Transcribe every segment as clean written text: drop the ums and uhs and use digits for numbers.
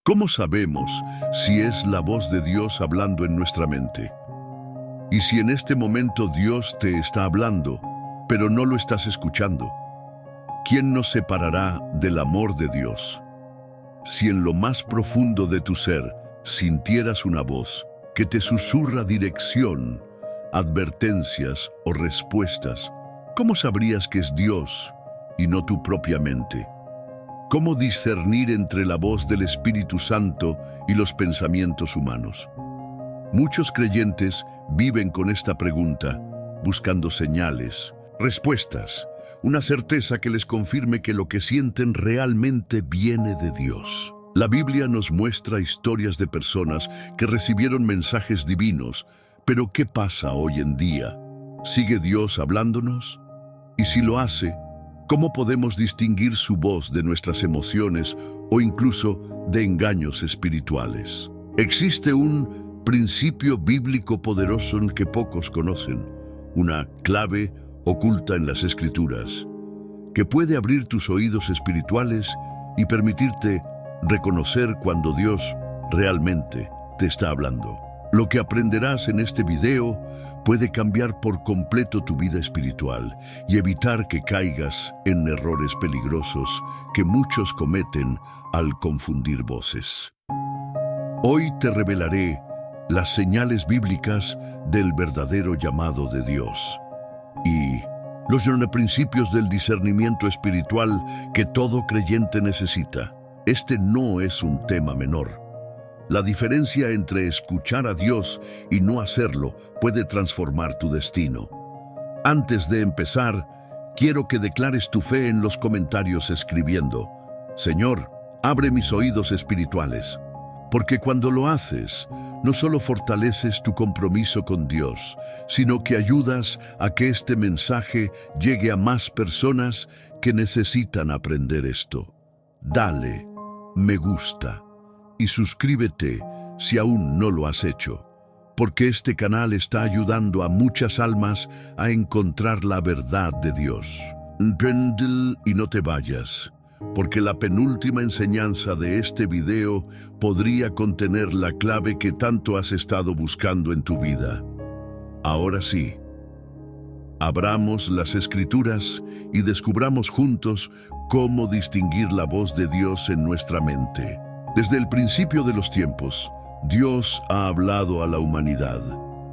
¿Cómo sabemos si es la voz de Dios hablando en nuestra mente? Y si en este momento Dios te está hablando, pero no lo estás escuchando, ¿quién nos separará del amor de Dios? Si en lo más profundo de tu ser sintieras una voz que te susurra dirección, advertencias o respuestas, ¿cómo sabrías que es Dios y no tu propia mente? ¿Cómo discernir entre la voz del Espíritu Santo y los pensamientos humanos? Muchos creyentes viven con esta pregunta, buscando señales, respuestas, una certeza que les confirme que lo que sienten realmente viene de Dios. La Biblia nos muestra historias de personas que recibieron mensajes divinos, pero ¿qué pasa hoy en día? ¿Sigue Dios hablándonos? Y si lo hace, ¿cómo podemos distinguir su voz de nuestras emociones o incluso de engaños espirituales? Existe un principio bíblico poderoso que pocos conocen, una clave oculta en las Escrituras, que puede abrir tus oídos espirituales y permitirte reconocer cuando Dios realmente te está hablando. Lo que aprenderás en este video puede cambiar por completo tu vida espiritual y evitar que caigas en errores peligrosos que muchos cometen al confundir voces. Hoy te revelaré las señales bíblicas del verdadero llamado de Dios y los principios del discernimiento espiritual que todo creyente necesita. Este no es un tema menor. La diferencia entre escuchar a Dios y no hacerlo puede transformar tu destino. Antes de empezar, quiero que declares tu fe en los comentarios escribiendo: Señor, abre mis oídos espirituales. Porque cuando lo haces, no solo fortaleces tu compromiso con Dios, sino que ayudas a que este mensaje llegue a más personas que necesitan aprender esto. Dale me gusta y suscríbete si aún no lo has hecho, porque este canal está ayudando a muchas almas a encontrar la verdad de Dios. Prendel y no te vayas, porque la penúltima enseñanza de este video podría contener la clave que tanto has estado buscando en tu vida. Ahora sí, abramos las Escrituras y descubramos juntos cómo distinguir la voz de Dios en nuestra mente. Desde el principio de los tiempos, Dios ha hablado a la humanidad.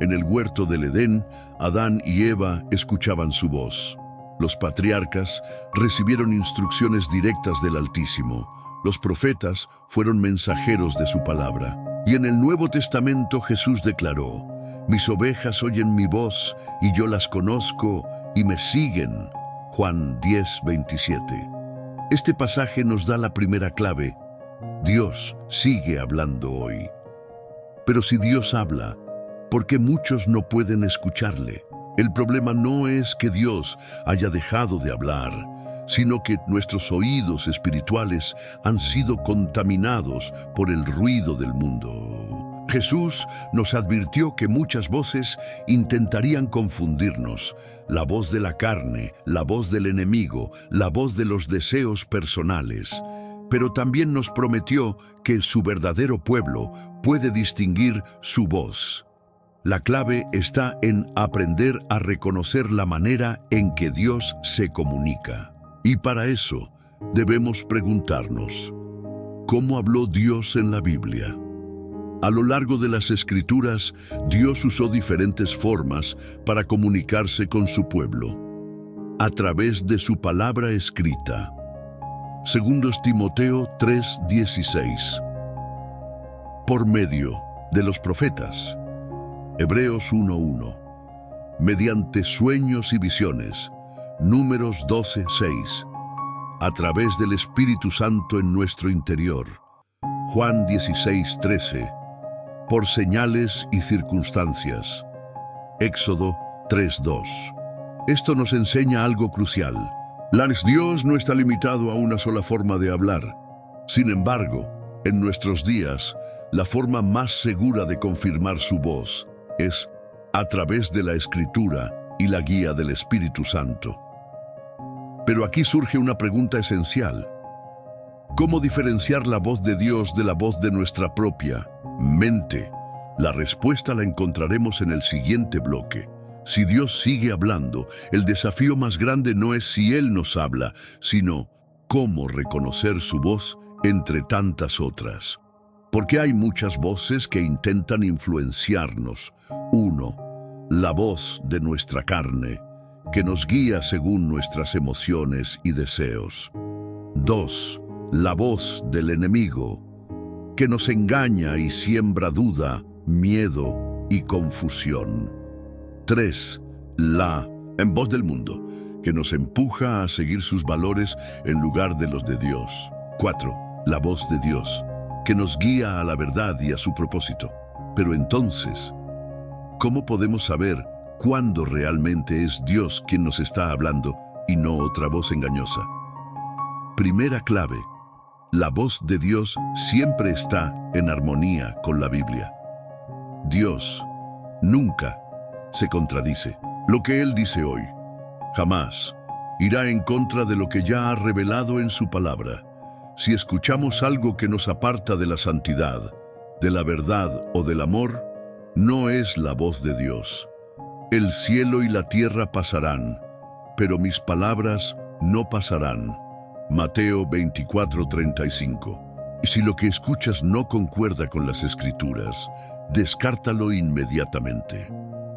En el huerto del Edén, Adán y Eva escuchaban su voz. Los patriarcas recibieron instrucciones directas del Altísimo. Los profetas fueron mensajeros de su palabra. Y en el Nuevo Testamento Jesús declaró: mis ovejas oyen mi voz y yo las conozco y me siguen. Juan 10:27. Este pasaje nos da la primera clave. Dios sigue hablando hoy. Pero si Dios habla, ¿por qué muchos no pueden escucharle? El problema no es que Dios haya dejado de hablar, sino que nuestros oídos espirituales han sido contaminados por el ruido del mundo. Jesús nos advirtió que muchas voces intentarían confundirnos: la voz de la carne, la voz del enemigo, la voz de los deseos personales. Pero también nos prometió que su verdadero pueblo puede distinguir su voz. La clave está en aprender a reconocer la manera en que Dios se comunica. Y para eso debemos preguntarnos: ¿cómo habló Dios en la Biblia? A lo largo de las Escrituras, Dios usó diferentes formas para comunicarse con su pueblo. A través de su palabra escrita. 2 Timoteo 3:16. Por medio de los profetas. Hebreos 1:1. Mediante sueños y visiones. Números 12:6. A través del Espíritu Santo en nuestro interior. Juan 16:13. Por señales y circunstancias. Éxodo 3:2. Esto nos enseña algo crucial. Dios no está limitado a una sola forma de hablar. Sin embargo, en nuestros días, la forma más segura de confirmar su voz es a través de la Escritura y la guía del Espíritu Santo. Pero aquí surge una pregunta esencial. ¿Cómo diferenciar la voz de Dios de la voz de nuestra propia mente? La respuesta la encontraremos en el siguiente bloque. Si Dios sigue hablando, el desafío más grande no es si Él nos habla, sino cómo reconocer su voz entre tantas otras. Porque hay muchas voces que intentan influenciarnos. 1. La voz de nuestra carne, que nos guía según nuestras emociones y deseos. 2. La voz del enemigo, que nos engaña y siembra duda, miedo y confusión. 3. La voz del mundo, que nos empuja a seguir sus valores en lugar de los de Dios. 4. La voz de Dios, que nos guía a la verdad y a su propósito. Pero entonces, ¿cómo podemos saber cuándo realmente es Dios quien nos está hablando y no otra voz engañosa? Primera clave: la voz de Dios siempre está en armonía con la Biblia. Dios nunca se contradice. Lo que Él dice hoy jamás irá en contra de lo que ya ha revelado en su palabra. Si escuchamos algo que nos aparta de la santidad, de la verdad o del amor, no es la voz de Dios. El cielo y la tierra pasarán, pero mis palabras no pasarán. Mateo 24:35. Y si lo que escuchas no concuerda con las Escrituras, descártalo inmediatamente.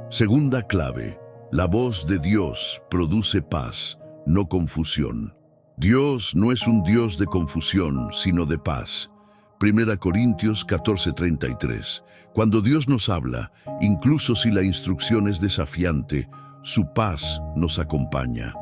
Segunda clave: la voz de Dios produce paz, no confusión. Dios no es un Dios de confusión, sino de paz. 1 Corintios 14:33. Cuando Dios nos habla, incluso si la instrucción es desafiante, su paz nos acompaña.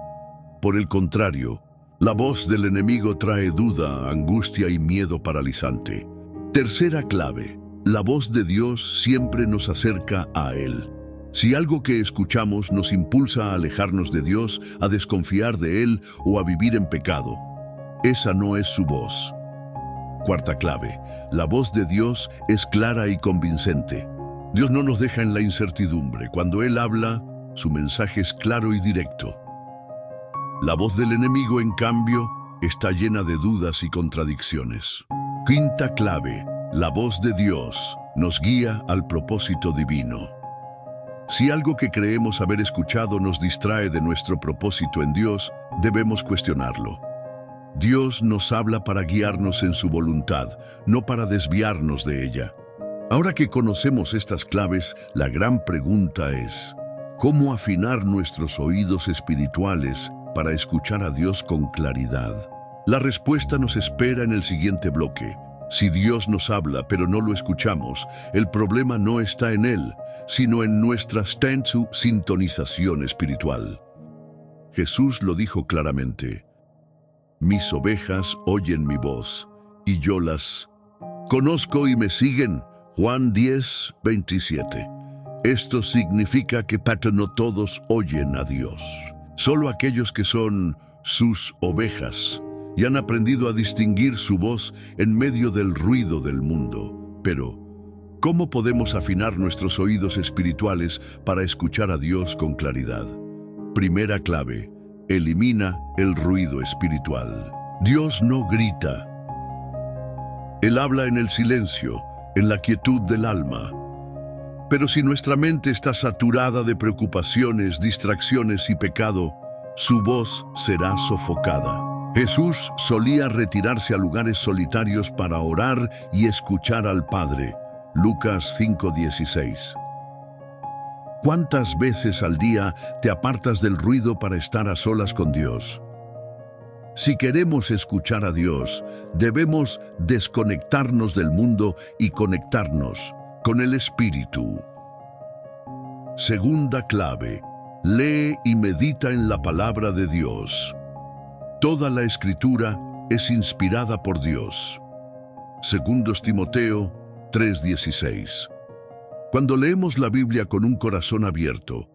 Por el contrario, la voz del enemigo trae duda, angustia y miedo paralizante. Tercera clave: la voz de Dios siempre nos acerca a Él. Si algo que escuchamos nos impulsa a alejarnos de Dios, a desconfiar de Él o a vivir en pecado, esa no es su voz. Cuarta clave: la voz de Dios es clara y convincente. Dios no nos deja en la incertidumbre. Cuando Él habla, su mensaje es claro y directo. La voz del enemigo, en cambio, está llena de dudas y contradicciones. Quinta clave: la voz de Dios nos guía al propósito divino. Si algo que creemos haber escuchado nos distrae de nuestro propósito en Dios, debemos cuestionarlo. Dios nos habla para guiarnos en su voluntad, no para desviarnos de ella. Ahora que conocemos estas claves, la gran pregunta es: ¿cómo afinar nuestros oídos espirituales para escuchar a Dios con claridad? La respuesta nos espera en el siguiente bloque. Si Dios nos habla pero no lo escuchamos, el problema no está en Él, sino en nuestra sintonización espiritual. Jesús lo dijo claramente: mis ovejas oyen mi voz, y yo las conozco y me siguen. Juan 10:27. Esto significa que no todos oyen a Dios. Solo aquellos que son sus ovejas y han aprendido a distinguir su voz en medio del ruido del mundo. Pero, ¿cómo podemos afinar nuestros oídos espirituales para escuchar a Dios con claridad? Primera clave: elimina el ruido espiritual. Dios no grita. Él habla en el silencio, en la quietud del alma. Pero si nuestra mente está saturada de preocupaciones, distracciones y pecado, su voz será sofocada. Jesús solía retirarse a lugares solitarios para orar y escuchar al Padre. Lucas 5:16. ¿Cuántas veces al día te apartas del ruido para estar a solas con Dios? Si queremos escuchar a Dios, debemos desconectarnos del mundo y conectarnos con el Espíritu. Segunda clave: lee y medita en la palabra de Dios. Toda la Escritura es inspirada por Dios. 2 Timoteo 3:16. Cuando leemos la Biblia con un corazón abierto,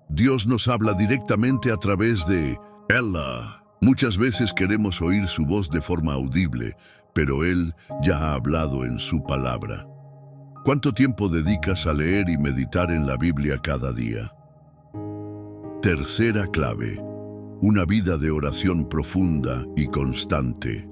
Dios nos habla directamente a través de ella. Muchas veces queremos oír su voz de forma audible, pero Él ya ha hablado en su palabra. ¿Cuánto tiempo dedicas a leer y meditar en la Biblia cada día? Tercera clave: una vida de oración profunda y constante.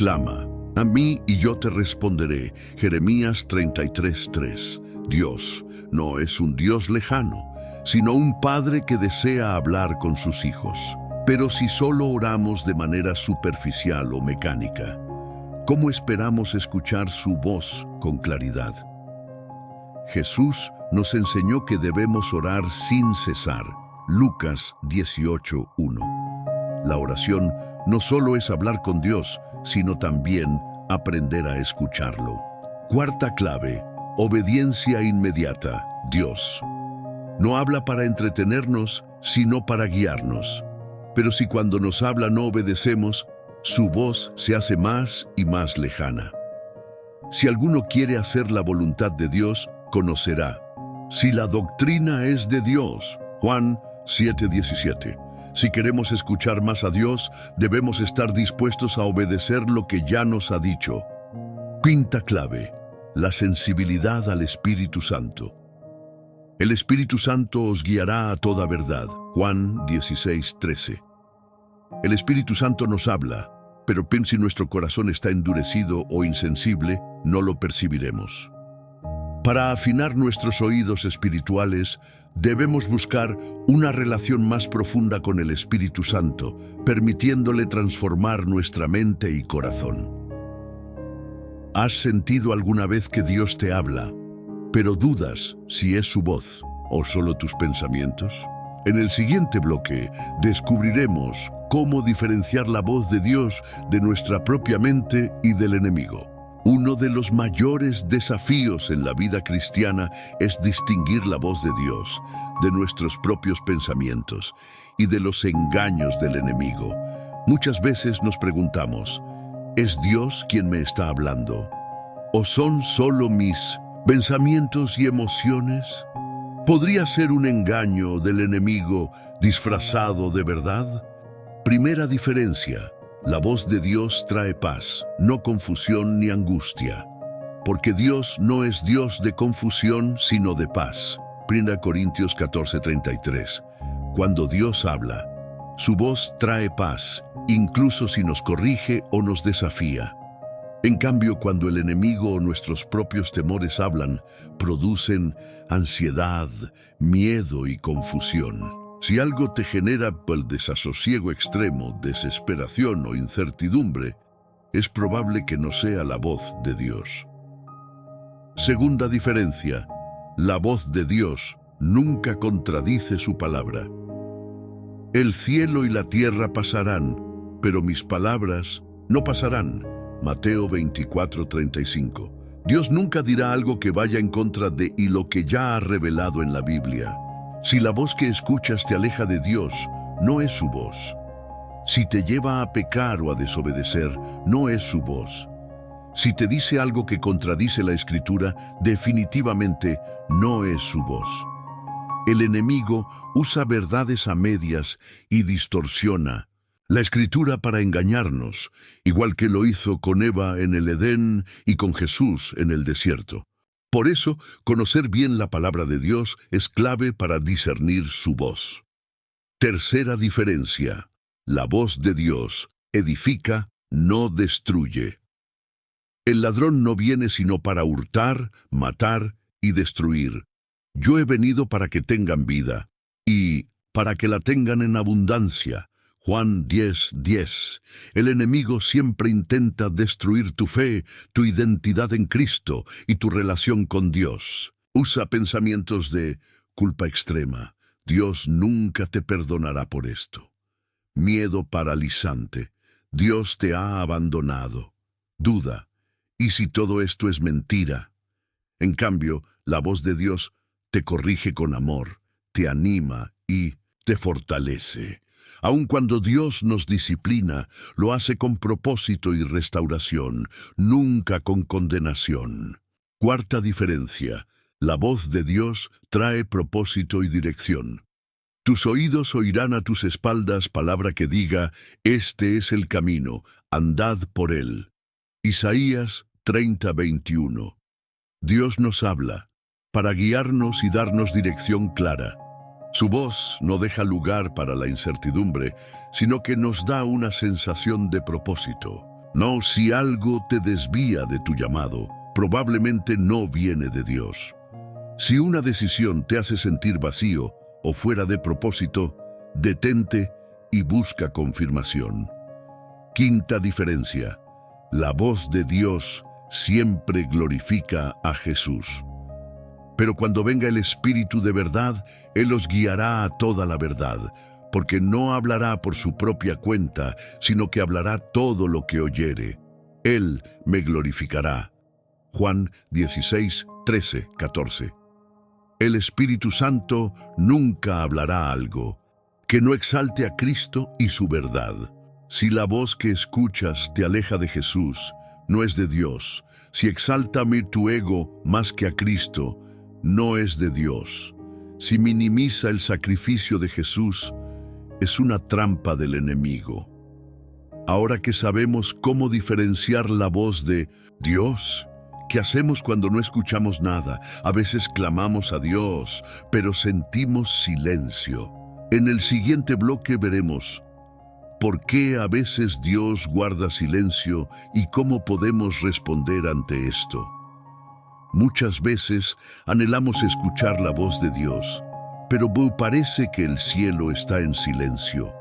Clama a mí y yo te responderé. Jeremías 33:3. Dios no es un Dios lejano, sino un Padre que desea hablar con sus hijos. Pero si solo oramos de manera superficial o mecánica, ¿cómo esperamos escuchar su voz con claridad? Jesús nos enseñó que debemos orar sin cesar. Lucas 18:1. La oración no solo es hablar con Dios, sino también aprender a escucharlo. Cuarta clave: obediencia inmediata. Dios no habla para entretenernos, sino para guiarnos. Pero si cuando nos habla no obedecemos, su voz se hace más y más lejana. Si alguno quiere hacer la voluntad de Dios, conocerá si la doctrina es de Dios. Juan 7:17. Si queremos escuchar más a Dios, debemos estar dispuestos a obedecer lo que ya nos ha dicho. Quinta clave: la sensibilidad al Espíritu Santo. El Espíritu Santo os guiará a toda verdad. Juan 16:13. El Espíritu Santo nos habla, pero si nuestro corazón está endurecido o insensible, no lo percibiremos. Para afinar nuestros oídos espirituales, debemos buscar una relación más profunda con el Espíritu Santo, permitiéndole transformar nuestra mente y corazón. ¿Has sentido alguna vez que Dios te habla, pero dudas si es su voz o solo tus pensamientos? En el siguiente bloque descubriremos cómo diferenciar la voz de Dios de nuestra propia mente y del enemigo. Uno de los mayores desafíos en la vida cristiana es distinguir la voz de Dios de nuestros propios pensamientos y de los engaños del enemigo. Muchas veces nos preguntamos, ¿es Dios quien me está hablando? ¿O son solo mis pensamientos y emociones? ¿Podría ser un engaño del enemigo disfrazado de verdad? Primera diferencia: la voz de Dios trae paz, no confusión ni angustia. Porque Dios no es Dios de confusión, sino de paz. 1 Corintios 14:33. Cuando Dios habla, su voz trae paz, incluso si nos corrige o nos desafía. En cambio, cuando el enemigo o nuestros propios temores hablan, producen ansiedad, miedo y confusión. Si algo te genera el desasosiego extremo, desesperación o incertidumbre, es probable que no sea la voz de Dios. Segunda diferencia: la voz de Dios nunca contradice su palabra. El cielo y la tierra pasarán, pero mis palabras no pasarán. Mateo 24:35. Dios nunca dirá algo que vaya en contra de lo que ya ha revelado en la Biblia. Si la voz que escuchas te aleja de Dios, no es su voz. Si te lleva a pecar o a desobedecer, no es su voz. Si te dice algo que contradice la Escritura, definitivamente no es su voz. El enemigo usa verdades a medias y distorsiona la Escritura para engañarnos, igual que lo hizo con Eva en el Edén y con Jesús en el desierto. Por eso, conocer bien la palabra de Dios es clave para discernir su voz. Tercera diferencia: la voz de Dios edifica, no destruye. El ladrón no viene sino para hurtar, matar y destruir. Yo he venido para que tengan vida, y para que la tengan en abundancia. Juan 10:10. El enemigo siempre intenta destruir tu fe, tu identidad en Cristo y tu relación con Dios. Usa pensamientos de culpa extrema. Dios nunca te perdonará por esto. Miedo paralizante. Dios te ha abandonado. Duda. ¿Y si todo esto es mentira? En cambio, la voz de Dios te corrige con amor, te anima y te fortalece. Aun cuando Dios nos disciplina, lo hace con propósito y restauración, nunca con condenación. Cuarta diferencia: la voz de Dios trae propósito y dirección. Tus oídos oirán a tus espaldas palabra que diga: este es el camino, andad por él. Isaías 30:21. Dios nos habla para guiarnos y darnos dirección clara. Su voz no deja lugar para la incertidumbre, sino que nos da una sensación de propósito. No, si algo te desvía de tu llamado, probablemente no viene de Dios. Si una decisión te hace sentir vacío o fuera de propósito, detente y busca confirmación. Quinta diferencia: la voz de Dios siempre glorifica a Jesús. Pero cuando venga el Espíritu de verdad, Él os guiará a toda la verdad, porque no hablará por su propia cuenta, sino que hablará todo lo que oyere. Él me glorificará. Juan 16, 13, 14. El Espíritu Santo nunca hablará algo que no exalte a Cristo y su verdad. Si la voz que escuchas te aleja de Jesús, no es de Dios. Si exalta tu ego más que a Cristo, no es de Dios. Si minimiza el sacrificio de Jesús, es una trampa del enemigo. Ahora que sabemos cómo diferenciar la voz de Dios, ¿qué hacemos cuando no escuchamos nada? A veces clamamos a Dios, pero sentimos silencio. En el siguiente bloque veremos por qué a veces Dios guarda silencio y cómo podemos responder ante esto. Muchas veces anhelamos escuchar la voz de Dios, pero parece que el cielo está en silencio.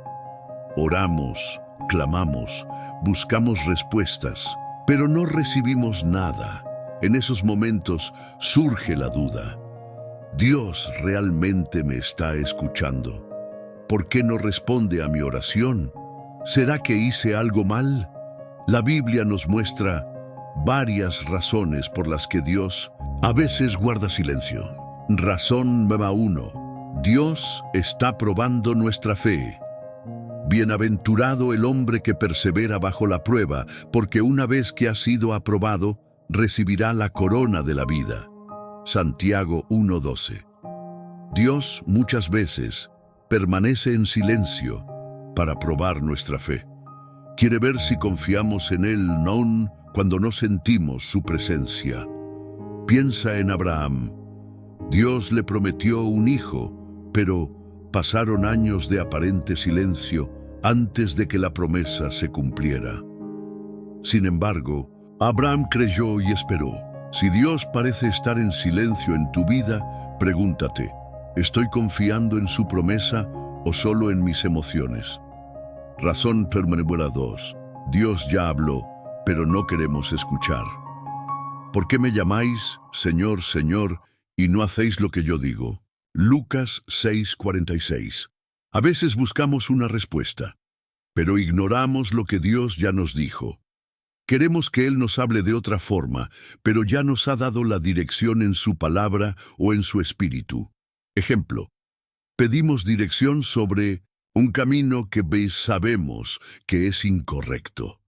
Oramos, clamamos, buscamos respuestas, pero no recibimos nada. En esos momentos surge la duda. ¿Dios realmente me está escuchando? ¿Por qué no responde a mi oración? ¿Será que hice algo mal? La Biblia nos muestra varias razones por las que Dios a veces guarda silencio. Razón número 1. Dios está probando nuestra fe. Bienaventurado el hombre que persevera bajo la prueba, porque una vez que ha sido aprobado, recibirá la corona de la vida. Santiago 1:12. Dios muchas veces permanece en silencio para probar nuestra fe. Quiere ver si confiamos en Él aun cuando no sentimos su presencia. Piensa en Abraham. Dios le prometió un hijo, pero pasaron años de aparente silencio antes de que la promesa se cumpliera. Sin embargo, Abraham creyó y esperó. Si Dios parece estar en silencio en tu vida, pregúntate, ¿estoy confiando en su promesa o solo en mis emociones? Razón número 2. Dios ya habló, pero no queremos escuchar. ¿Por qué me llamáis, Señor, Señor, y no hacéis lo que yo digo? Lucas 6:46. A veces buscamos una respuesta, pero ignoramos lo que Dios ya nos dijo. Queremos que Él nos hable de otra forma, pero ya nos ha dado la dirección en su palabra o en su espíritu. Ejemplo, pedimos dirección sobre un camino que sabemos que es incorrecto.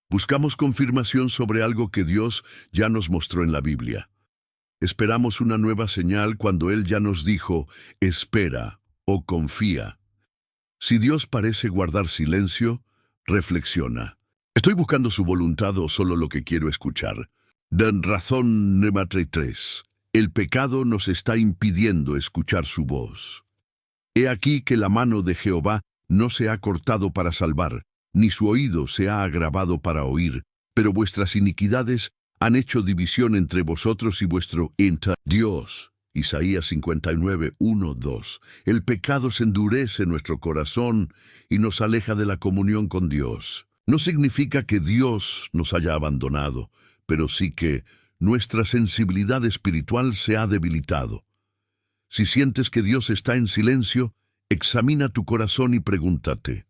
Buscamos confirmación sobre algo que Dios ya nos mostró en la Biblia. Esperamos una nueva señal cuando Él ya nos dijo, espera o confía. Si Dios parece guardar silencio, reflexiona. ¿Estoy buscando su voluntad o solo lo que quiero escuchar? Razón número 3. El pecado nos está impidiendo escuchar su voz. He aquí que la mano de Jehová no se ha cortado para salvar, ni su oído se ha agravado para oír, pero vuestras iniquidades han hecho división entre vosotros y vuestro Dios. Isaías 59, 1, 2. El pecado se endurece en nuestro corazón y nos aleja de la comunión con Dios. No significa que Dios nos haya abandonado, pero sí que nuestra sensibilidad espiritual se ha debilitado. Si sientes que Dios está en silencio, examina tu corazón y pregúntate,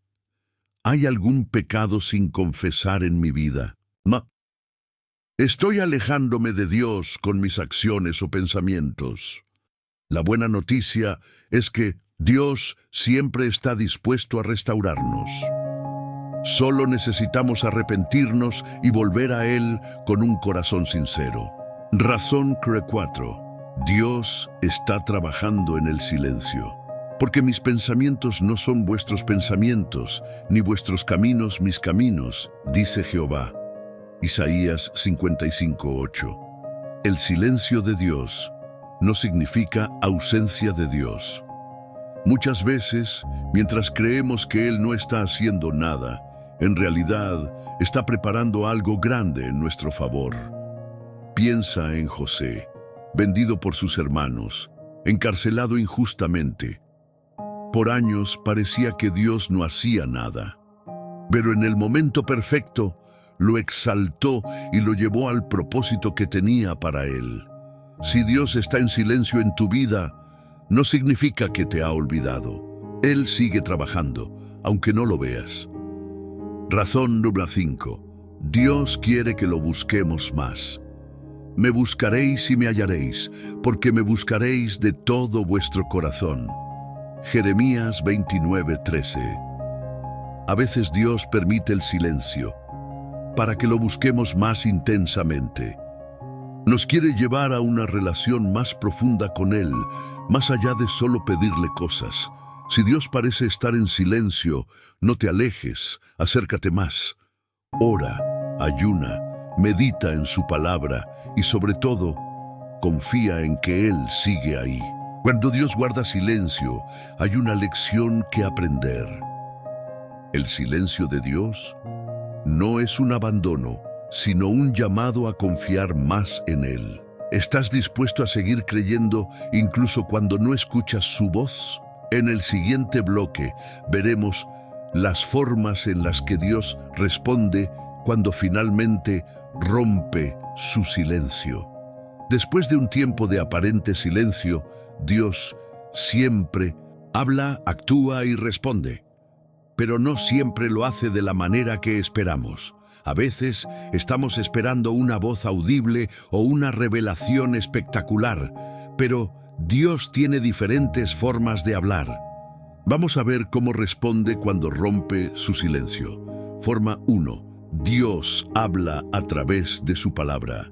¿hay algún pecado sin confesar en mi vida? ¿Estoy alejándome de Dios con mis acciones o pensamientos? La buena noticia es que Dios siempre está dispuesto a restaurarnos. Solo necesitamos arrepentirnos y volver a Él con un corazón sincero. Razón 4. Dios está trabajando en el silencio. Porque mis pensamientos no son vuestros pensamientos, ni vuestros caminos mis caminos, dice Jehová. Isaías 55:8. El silencio de Dios no significa ausencia de Dios. Muchas veces, mientras creemos que Él no está haciendo nada, En realidad, está preparando algo grande en nuestro favor. Piensa en José, vendido por sus hermanos, encarcelado injustamente. Por años parecía que Dios no hacía nada, pero en el momento perfecto lo exaltó y lo llevó al propósito que tenía para él. Si Dios está en silencio en tu vida, no significa que te ha olvidado. Él sigue trabajando, aunque no lo veas. Razón número 5. Dios quiere que lo busquemos más. Me buscaréis y me hallaréis, porque me buscaréis de todo vuestro corazón. Jeremías 29:13. A veces Dios permite el silencio para que lo busquemos más intensamente. Nos quiere llevar a una relación más profunda con Él, más allá de solo pedirle cosas. Si Dios parece estar en silencio, no te alejes, acércate más. Ora, ayuna, medita en su palabra y sobre todo, confía en que Él sigue ahí. Cuando Dios guarda silencio, hay una lección que aprender. El silencio de Dios no es un abandono, sino un llamado a confiar más en Él. ¿Estás dispuesto a seguir creyendo incluso cuando no escuchas su voz? En el siguiente bloque veremos las formas en las que Dios responde cuando finalmente rompe su silencio. Después de un tiempo de aparente silencio, Dios siempre habla, actúa y responde. Pero no siempre lo hace de la manera que esperamos. A veces estamos esperando una voz audible o una revelación espectacular, pero Dios tiene diferentes formas de hablar. Vamos a ver cómo responde cuando rompe su silencio. Forma 1. Dios habla a través de su palabra.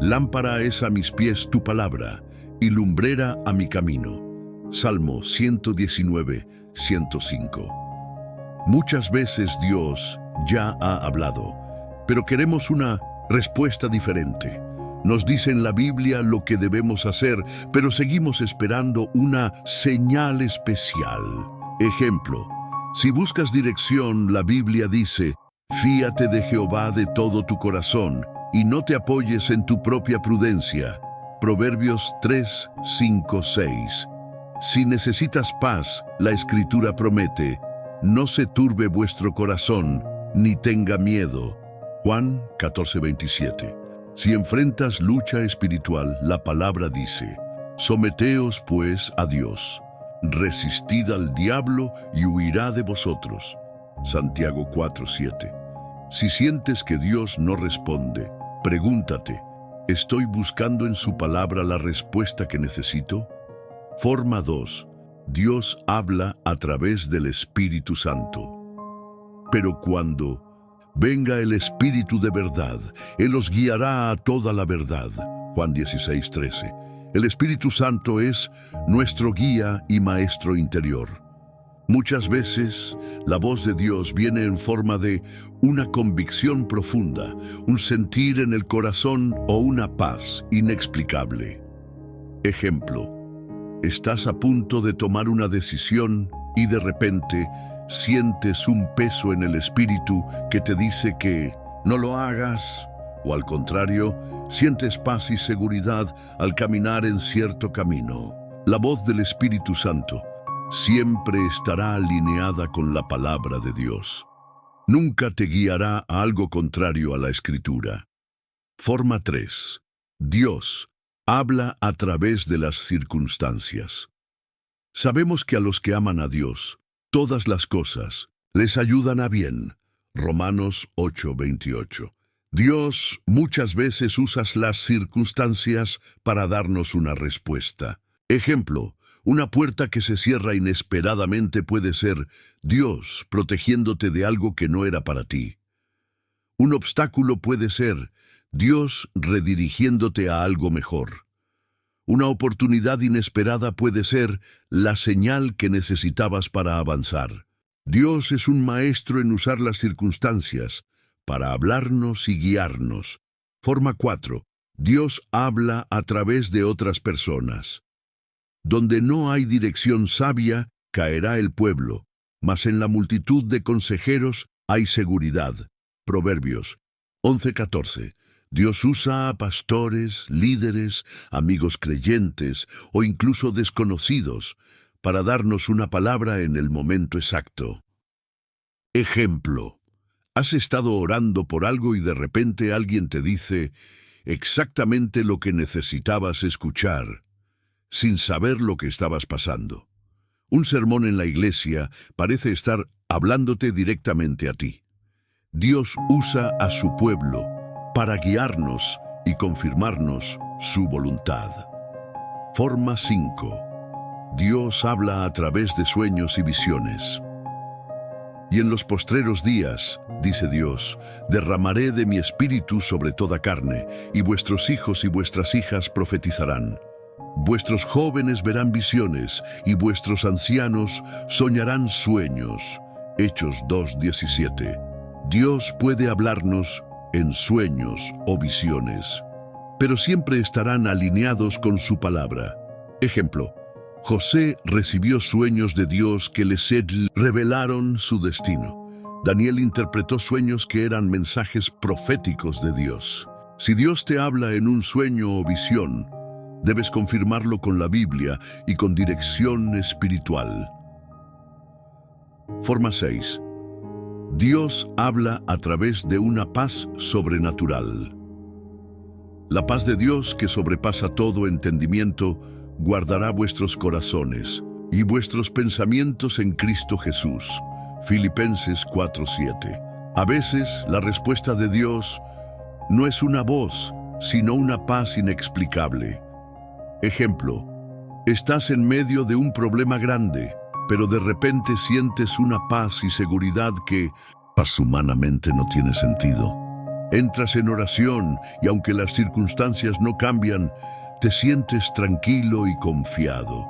Lámpara es a mis pies tu palabra y lumbrera a mi camino. Salmo 119, 105. Muchas veces Dios ya ha hablado, pero queremos una respuesta diferente. Nos dice en la Biblia lo que debemos hacer, pero seguimos esperando una señal especial. Ejemplo, si buscas dirección, la Biblia dice, fíate de Jehová de todo tu corazón y no te apoyes en tu propia prudencia. Proverbios 3, 5, 6. Si necesitas paz, la Escritura promete, no se turbe vuestro corazón, ni tenga miedo. Juan 14, 27. Si enfrentas lucha espiritual, la palabra dice, someteos pues a Dios, resistid al diablo y huirá de vosotros. Santiago 4, 7. Si sientes que Dios no responde, pregúntate, ¿estoy buscando en su palabra la respuesta que necesito? Forma 2. Dios habla a través del Espíritu Santo. Pero cuando venga el Espíritu de verdad, Él os guiará a toda la verdad. Juan 16, 13. El Espíritu Santo es nuestro guía y maestro interior. Muchas veces, la voz de Dios viene en forma de una convicción profunda, un sentir en el corazón o una paz inexplicable. Ejemplo, estás a punto de tomar una decisión y de repente sientes un peso en el espíritu que te dice que no lo hagas, o al contrario, sientes paz y seguridad al caminar en cierto camino. La voz del Espíritu Santo siempre estará alineada con la palabra de Dios. Nunca te guiará a algo contrario a la Escritura. Forma 3. Dios habla a través de las circunstancias. Sabemos que a los que aman a Dios, todas las cosas les ayudan a bien. Romanos 8:28. Dios muchas veces usa las circunstancias para darnos una respuesta. Ejemplo, una puerta que se cierra inesperadamente puede ser Dios protegiéndote de algo que no era para ti. Un obstáculo puede ser Dios redirigiéndote a algo mejor. Una oportunidad inesperada puede ser la señal que necesitabas para avanzar. Dios es un maestro en usar las circunstancias para hablarnos y guiarnos. Forma 4. Dios habla a través de otras personas. Donde no hay dirección sabia, caerá el pueblo, mas en la multitud de consejeros hay seguridad. Proverbios 11:14. Dios usa a pastores, líderes, amigos creyentes o incluso desconocidos para darnos una palabra en el momento exacto. Ejemplo. Has estado orando por algo y de repente alguien te dice exactamente lo que necesitabas escuchar, sin saber lo que estabas pasando. Un sermón en la iglesia parece estar hablándote directamente a ti. Dios usa a su pueblo para guiarnos y confirmarnos su voluntad. Forma 5. Dios habla a través de sueños y visiones. Y en los postreros días, dice Dios, derramaré de mi espíritu sobre toda carne, y vuestros hijos y vuestras hijas profetizarán. Vuestros jóvenes verán visiones, y vuestros ancianos soñarán sueños. Hechos 2:17. Dios puede hablarnos en sueños o visiones, pero siempre estarán alineados con su palabra. Ejemplo. José recibió sueños de Dios que le revelaron su destino. Daniel interpretó sueños que eran mensajes proféticos de Dios. Si Dios te habla en un sueño o visión, debes confirmarlo con la Biblia y con dirección espiritual. Forma 6. Dios habla a través de una paz sobrenatural. La paz de Dios, que sobrepasa todo entendimiento, guardará vuestros corazones y vuestros pensamientos en Cristo Jesús. Filipenses 4:7. A veces, la respuesta de Dios no es una voz, sino una paz inexplicable. Ejemplo, estás en medio de un problema grande, pero de repente sientes una paz y seguridad que, humanamente, no tiene sentido. Entras en oración y aunque las circunstancias no cambian, te sientes tranquilo y confiado.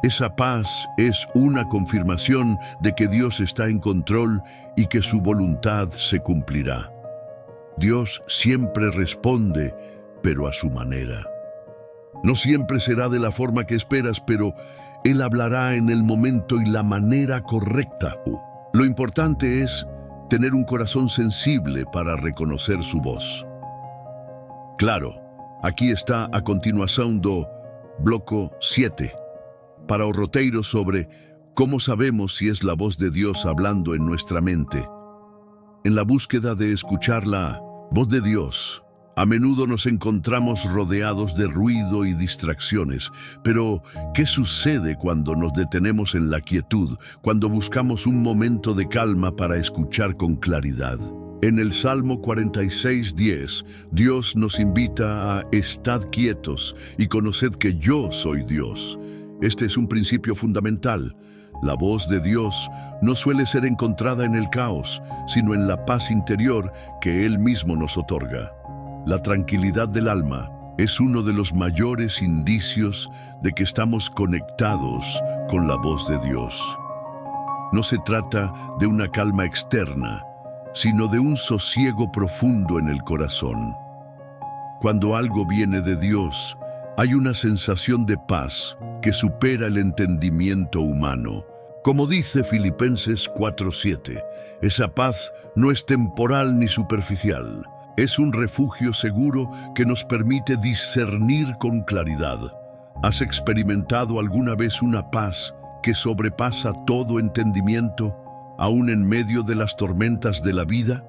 Esa paz es una confirmación de que Dios está en control y que su voluntad se cumplirá. Dios siempre responde, pero a su manera. No siempre será de la forma que esperas, pero Él hablará en el momento y la manera correcta. Lo importante es tener un corazón sensible para reconocer su voz. Claro, aquí está a continuación do bloco 7, para o roteiro sobre cómo sabemos si es la voz de Dios hablando en nuestra mente. En la búsqueda de escuchar la voz de Dios, a menudo nos encontramos rodeados de ruido y distracciones. Pero, ¿qué sucede cuando nos detenemos en la quietud, cuando buscamos un momento de calma para escuchar con claridad? En el Salmo 46:10, Dios nos invita a «Estad quietos y conoced que yo soy Dios». Este es un principio fundamental. La voz de Dios no suele ser encontrada en el caos, sino en la paz interior que Él mismo nos otorga. La tranquilidad del alma es uno de los mayores indicios de que estamos conectados con la voz de Dios. No se trata de una calma externa, sino de un sosiego profundo en el corazón. Cuando algo viene de Dios, hay una sensación de paz que supera el entendimiento humano. Como dice Filipenses 4:7, esa paz no es temporal ni superficial. Es un refugio seguro que nos permite discernir con claridad. ¿Has experimentado alguna vez una paz que sobrepasa todo entendimiento, aún en medio de las tormentas de la vida?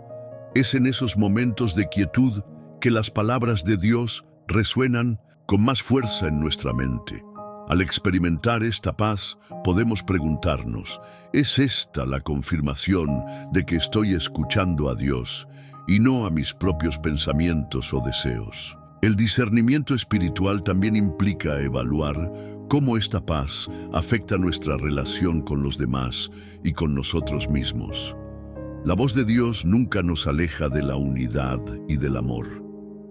Es en esos momentos de quietud que las palabras de Dios resuenan con más fuerza en nuestra mente. Al experimentar esta paz, podemos preguntarnos, ¿es esta la confirmación de que estoy escuchando a Dios y no a mis propios pensamientos o deseos? El discernimiento espiritual también implica evaluar cómo esta paz afecta nuestra relación con los demás y con nosotros mismos. La voz de Dios nunca nos aleja de la unidad y del amor.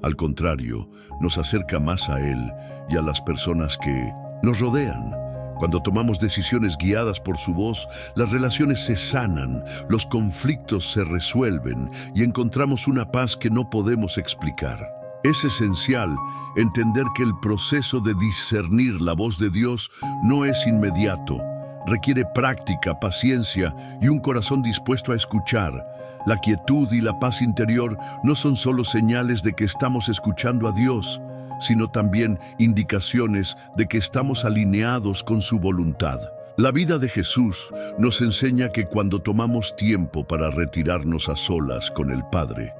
Al contrario, nos acerca más a Él y a las personas que nos rodean. Cuando tomamos decisiones guiadas por su voz, las relaciones se sanan, los conflictos se resuelven y encontramos una paz que no podemos explicar. Es esencial entender que el proceso de discernir la voz de Dios no es inmediato. Requiere práctica, paciencia y un corazón dispuesto a escuchar. La quietud y la paz interior no son solo señales de que estamos escuchando a Dios, sino también indicaciones de que estamos alineados con su voluntad. La vida de Jesús nos enseña que cuando tomamos tiempo para retirarnos a solas con el Padre,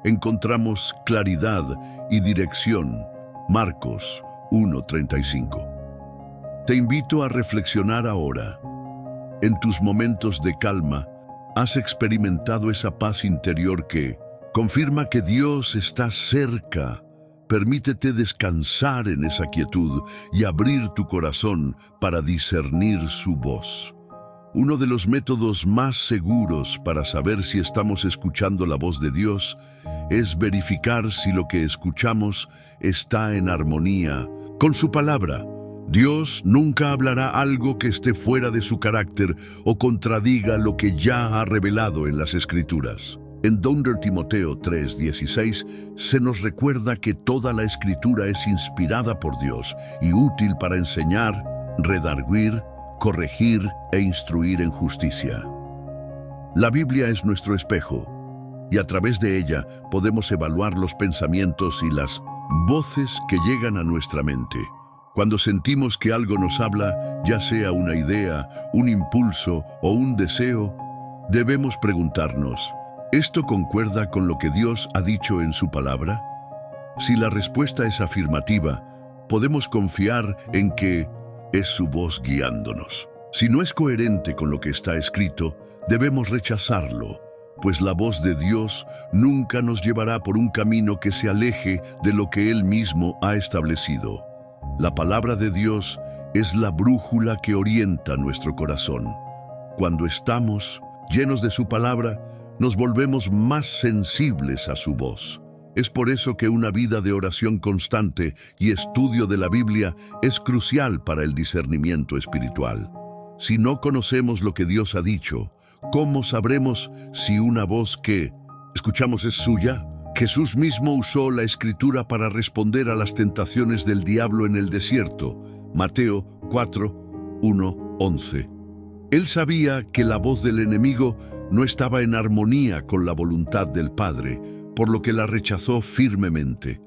encontramos claridad y dirección. Marcos 1:35. Te invito a reflexionar ahora. En tus momentos de calma, ¿has experimentado esa paz interior que confirma que Dios está cerca? Permítete descansar en esa quietud y abrir tu corazón para discernir su voz. Uno de los métodos más seguros para saber si estamos escuchando la voz de Dios es verificar si lo que escuchamos está en armonía con su palabra. Dios nunca hablará algo que esté fuera de su carácter o contradiga lo que ya ha revelado en las Escrituras. En 2 Timoteo 3:16 se nos recuerda que toda la Escritura es inspirada por Dios y útil para enseñar, redarguir, corregir e instruir en justicia. La Biblia es nuestro espejo y a través de ella podemos evaluar los pensamientos y las voces que llegan a nuestra mente. Cuando sentimos que algo nos habla, ya sea una idea, un impulso o un deseo, debemos preguntarnos, ¿esto concuerda con lo que Dios ha dicho en su palabra? Si la respuesta es afirmativa, podemos confiar en que es su voz guiándonos. Si no es coherente con lo que está escrito, debemos rechazarlo, pues la voz de Dios nunca nos llevará por un camino que se aleje de lo que Él mismo ha establecido. La palabra de Dios es la brújula que orienta nuestro corazón. Cuando estamos llenos de su palabra, nos volvemos más sensibles a su voz. Es por eso que una vida de oración constante y estudio de la Biblia es crucial para el discernimiento espiritual. Si no conocemos lo que Dios ha dicho, ¿cómo sabremos si una voz que escuchamos es suya? Jesús mismo usó la Escritura para responder a las tentaciones del diablo en el desierto. Mateo 4:1-11. Él sabía que la voz del enemigo no estaba en armonía con la voluntad del Padre, por lo que la rechazó firmemente.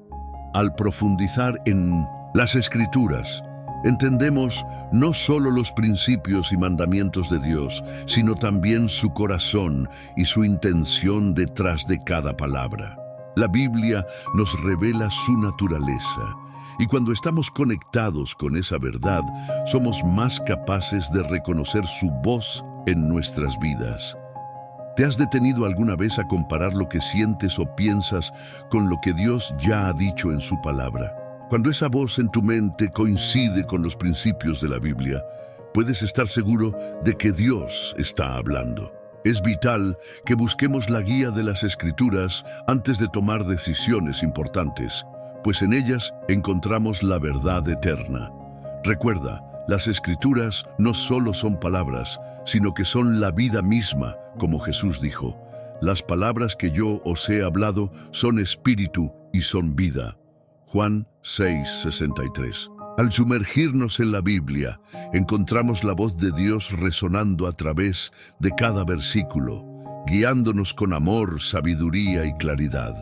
Al profundizar en las Escrituras, entendemos no solo los principios y mandamientos de Dios, sino también su corazón y su intención detrás de cada palabra. La Biblia nos revela su naturaleza, y cuando estamos conectados con esa verdad, somos más capaces de reconocer su voz en nuestras vidas. ¿Te has detenido alguna vez a comparar lo que sientes o piensas con lo que Dios ya ha dicho en su palabra? Cuando esa voz en tu mente coincide con los principios de la Biblia, puedes estar seguro de que Dios está hablando. Es vital que busquemos la guía de las Escrituras antes de tomar decisiones importantes, pues en ellas encontramos la verdad eterna. Recuerda, las Escrituras no solo son palabras, sino que son la vida misma, como Jesús dijo. Las palabras que yo os he hablado son espíritu y son vida. Juan 6:63. Al sumergirnos en la Biblia, encontramos la voz de Dios resonando a través de cada versículo, guiándonos con amor, sabiduría y claridad.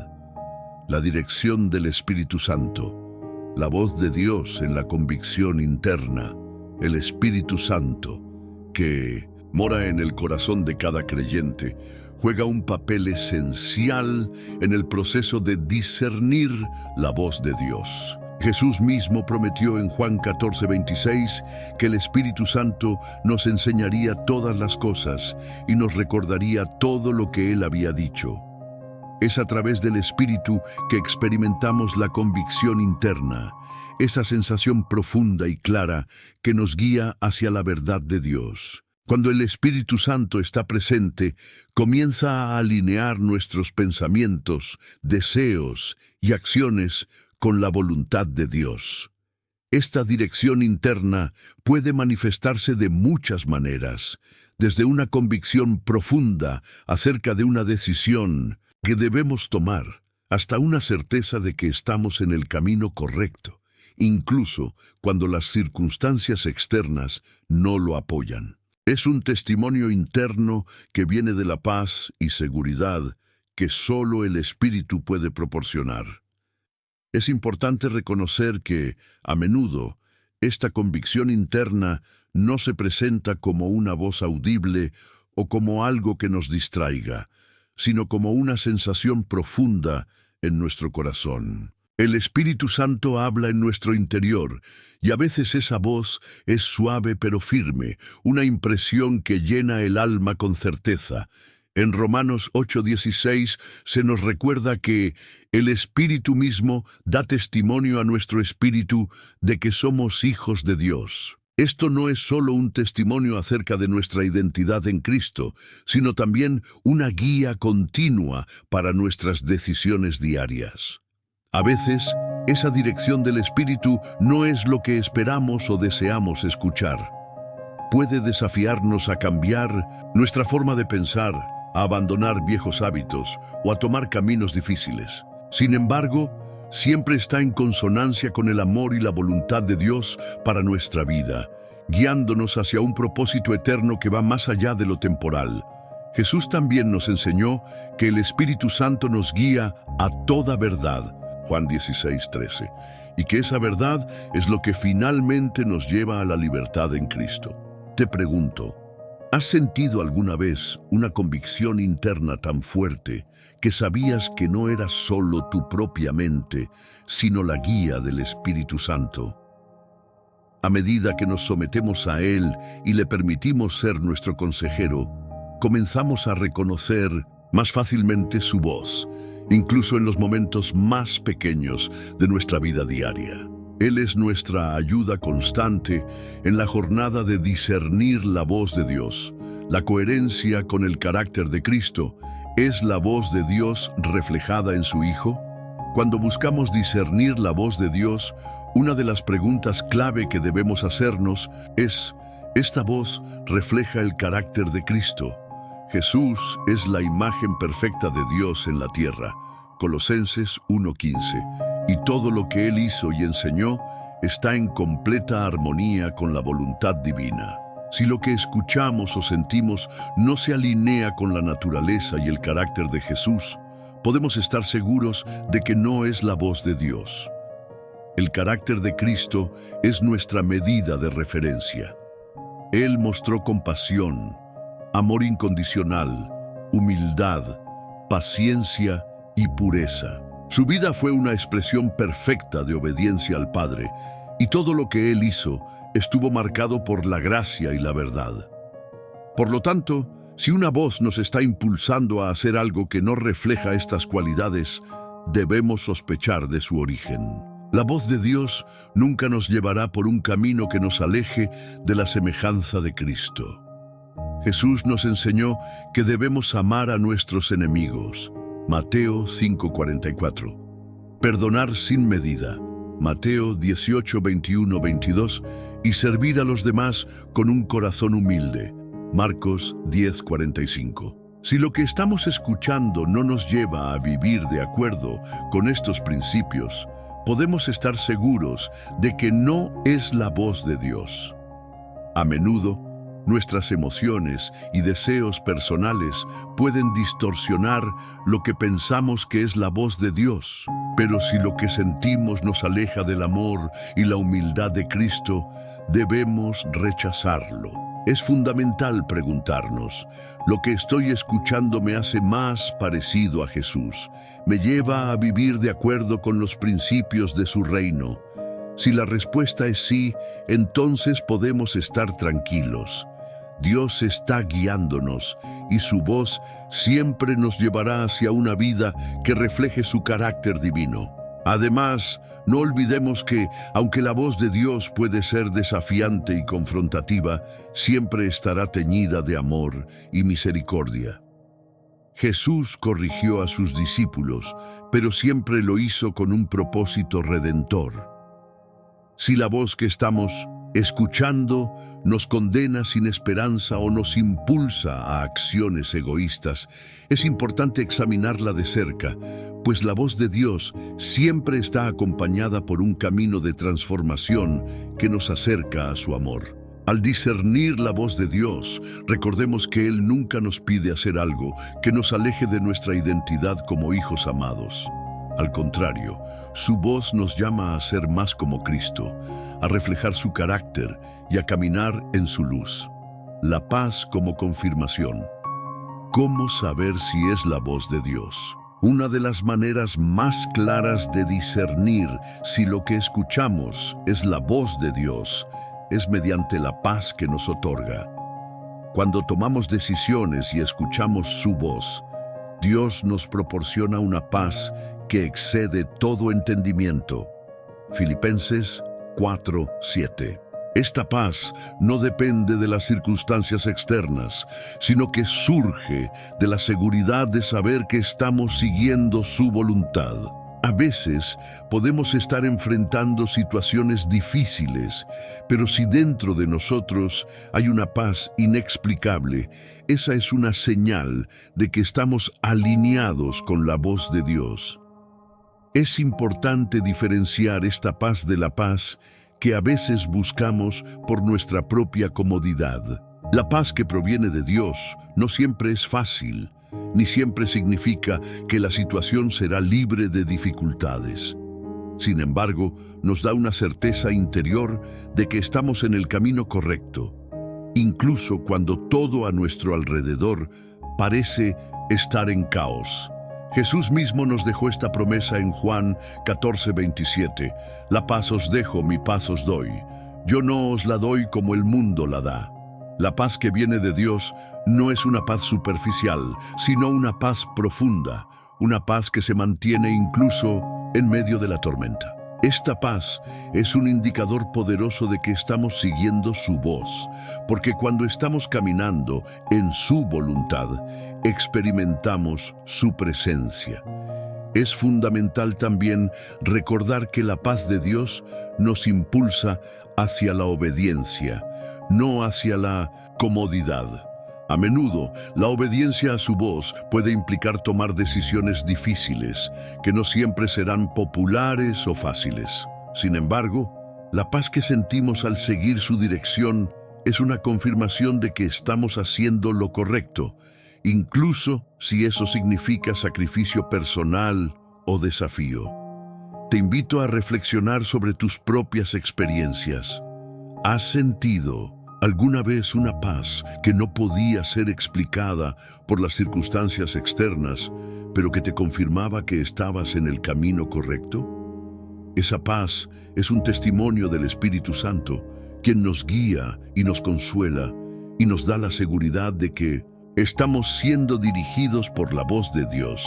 La dirección del Espíritu Santo, la voz de Dios en la convicción interna, el Espíritu Santo, que mora en el corazón de cada creyente, juega un papel esencial en el proceso de discernir la voz de Dios. Jesús mismo prometió en Juan 14:26 que el Espíritu Santo nos enseñaría todas las cosas y nos recordaría todo lo que Él había dicho. Es a través del Espíritu que experimentamos la convicción interna, esa sensación profunda y clara que nos guía hacia la verdad de Dios. Cuando el Espíritu Santo está presente, comienza a alinear nuestros pensamientos, deseos y acciones con la voluntad de Dios. Esta dirección interna puede manifestarse de muchas maneras, desde una convicción profunda acerca de una decisión que debemos tomar, hasta una certeza de que estamos en el camino correcto, incluso cuando las circunstancias externas no lo apoyan. Es un testimonio interno que viene de la paz y seguridad que solo el Espíritu puede proporcionar. Es importante reconocer que, a menudo, esta convicción interna no se presenta como una voz audible o como algo que nos distraiga, sino como una sensación profunda en nuestro corazón. El Espíritu Santo habla en nuestro interior, y a veces esa voz es suave pero firme, una impresión que llena el alma con certeza. En Romanos 8:16 se nos recuerda que el Espíritu mismo da testimonio a nuestro espíritu de que somos hijos de Dios. Esto no es solo un testimonio acerca de nuestra identidad en Cristo, sino también una guía continua para nuestras decisiones diarias. A veces, esa dirección del Espíritu no es lo que esperamos o deseamos escuchar. Puede desafiarnos a cambiar nuestra forma de pensar, a abandonar viejos hábitos o a tomar caminos difíciles. Sin embargo, siempre está en consonancia con el amor y la voluntad de Dios para nuestra vida, guiándonos hacia un propósito eterno que va más allá de lo temporal. Jesús también nos enseñó que el Espíritu Santo nos guía a toda verdad, Juan 16:13, y que esa verdad es lo que finalmente nos lleva a la libertad en Cristo. Te pregunto, ¿has sentido alguna vez una convicción interna tan fuerte que sabías que no era solo tu propia mente, sino la guía del Espíritu Santo? A medida que nos sometemos a Él y le permitimos ser nuestro consejero, comenzamos a reconocer más fácilmente su voz, incluso en los momentos más pequeños de nuestra vida diaria. Él es nuestra ayuda constante en la jornada de discernir la voz de Dios. La coherencia con el carácter de Cristo es la voz de Dios reflejada en su Hijo. Cuando buscamos discernir la voz de Dios, una de las preguntas clave que debemos hacernos es: ¿esta voz refleja el carácter de Cristo? Jesús es la imagen perfecta de Dios en la tierra, Colosenses 1:15, y todo lo que Él hizo y enseñó está en completa armonía con la voluntad divina. Si lo que escuchamos o sentimos no se alinea con la naturaleza y el carácter de Jesús, podemos estar seguros de que no es la voz de Dios. El carácter de Cristo es nuestra medida de referencia. Él mostró compasión, amor incondicional, humildad, paciencia y pureza. Su vida fue una expresión perfecta de obediencia al Padre, y todo lo que Él hizo estuvo marcado por la gracia y la verdad. Por lo tanto, si una voz nos está impulsando a hacer algo que no refleja estas cualidades, debemos sospechar de su origen. La voz de Dios nunca nos llevará por un camino que nos aleje de la semejanza de Cristo. Jesús nos enseñó que debemos amar a nuestros enemigos, Mateo 5:44. Perdonar sin medida, Mateo 18:21-22, y servir a los demás con un corazón humilde, Marcos 10:45. Si lo que estamos escuchando no nos lleva a vivir de acuerdo con estos principios, podemos estar seguros de que no es la voz de Dios. A menudo, nuestras emociones y deseos personales pueden distorsionar lo que pensamos que es la voz de Dios. Pero si lo que sentimos nos aleja del amor y la humildad de Cristo, debemos rechazarlo. Es fundamental preguntarnos: ¿lo que estoy escuchando me hace más parecido a Jesús? ¿Me lleva a vivir de acuerdo con los principios de su reino? Si la respuesta es sí, entonces podemos estar tranquilos. Dios está guiándonos y su voz siempre nos llevará hacia una vida que refleje su carácter divino. Además, no olvidemos que, aunque la voz de Dios puede ser desafiante y confrontativa, siempre estará teñida de amor y misericordia. Jesús corrigió a sus discípulos, pero siempre lo hizo con un propósito redentor. Si la voz que estamos escuchando nos condena sin esperanza o nos impulsa a acciones egoístas, es importante examinarla de cerca, pues la voz de Dios siempre está acompañada por un camino de transformación que nos acerca a su amor. Al discernir la voz de Dios, recordemos que Él nunca nos pide hacer algo que nos aleje de nuestra identidad como hijos amados. Al contrario, su voz nos llama a ser más como Cristo, a reflejar su carácter y a caminar en su luz. La paz como confirmación. ¿Cómo saber si es la voz de Dios? Una de las maneras más claras de discernir si lo que escuchamos es la voz de Dios es mediante la paz que nos otorga. Cuando tomamos decisiones y escuchamos su voz, Dios nos proporciona una paz que excede todo entendimiento. Filipenses 4:7. Esta paz no depende de las circunstancias externas, sino que surge de la seguridad de saber que estamos siguiendo su voluntad. A veces podemos estar enfrentando situaciones difíciles, pero si dentro de nosotros hay una paz inexplicable, esa es una señal de que estamos alineados con la voz de Dios. Es importante diferenciar esta paz de la paz que a veces buscamos por nuestra propia comodidad. La paz que proviene de Dios no siempre es fácil, ni siempre significa que la situación será libre de dificultades. Sin embargo, nos da una certeza interior de que estamos en el camino correcto, incluso cuando todo a nuestro alrededor parece estar en caos. Jesús mismo nos dejó esta promesa en Juan 14:27. La paz os dejo, mi paz os doy. Yo no os la doy como el mundo la da. La paz que viene de Dios no es una paz superficial, sino una paz profunda, una paz que se mantiene incluso en medio de la tormenta. Esta paz es un indicador poderoso de que estamos siguiendo su voz, porque cuando estamos caminando en su voluntad, experimentamos su presencia. Es fundamental también recordar que la paz de Dios nos impulsa hacia la obediencia, no hacia la comodidad. A menudo, la obediencia a su voz puede implicar tomar decisiones difíciles, que no siempre serán populares o fáciles. Sin embargo, la paz que sentimos al seguir su dirección es una confirmación de que estamos haciendo lo correcto, incluso si eso significa sacrificio personal o desafío. Te invito a reflexionar sobre tus propias experiencias. ¿Has sentido alguna vez una paz que no podía ser explicada por las circunstancias externas, pero que te confirmaba que estabas en el camino correcto? Esa paz es un testimonio del Espíritu Santo, quien nos guía y nos consuela y nos da la seguridad de que estamos siendo dirigidos por la voz de Dios.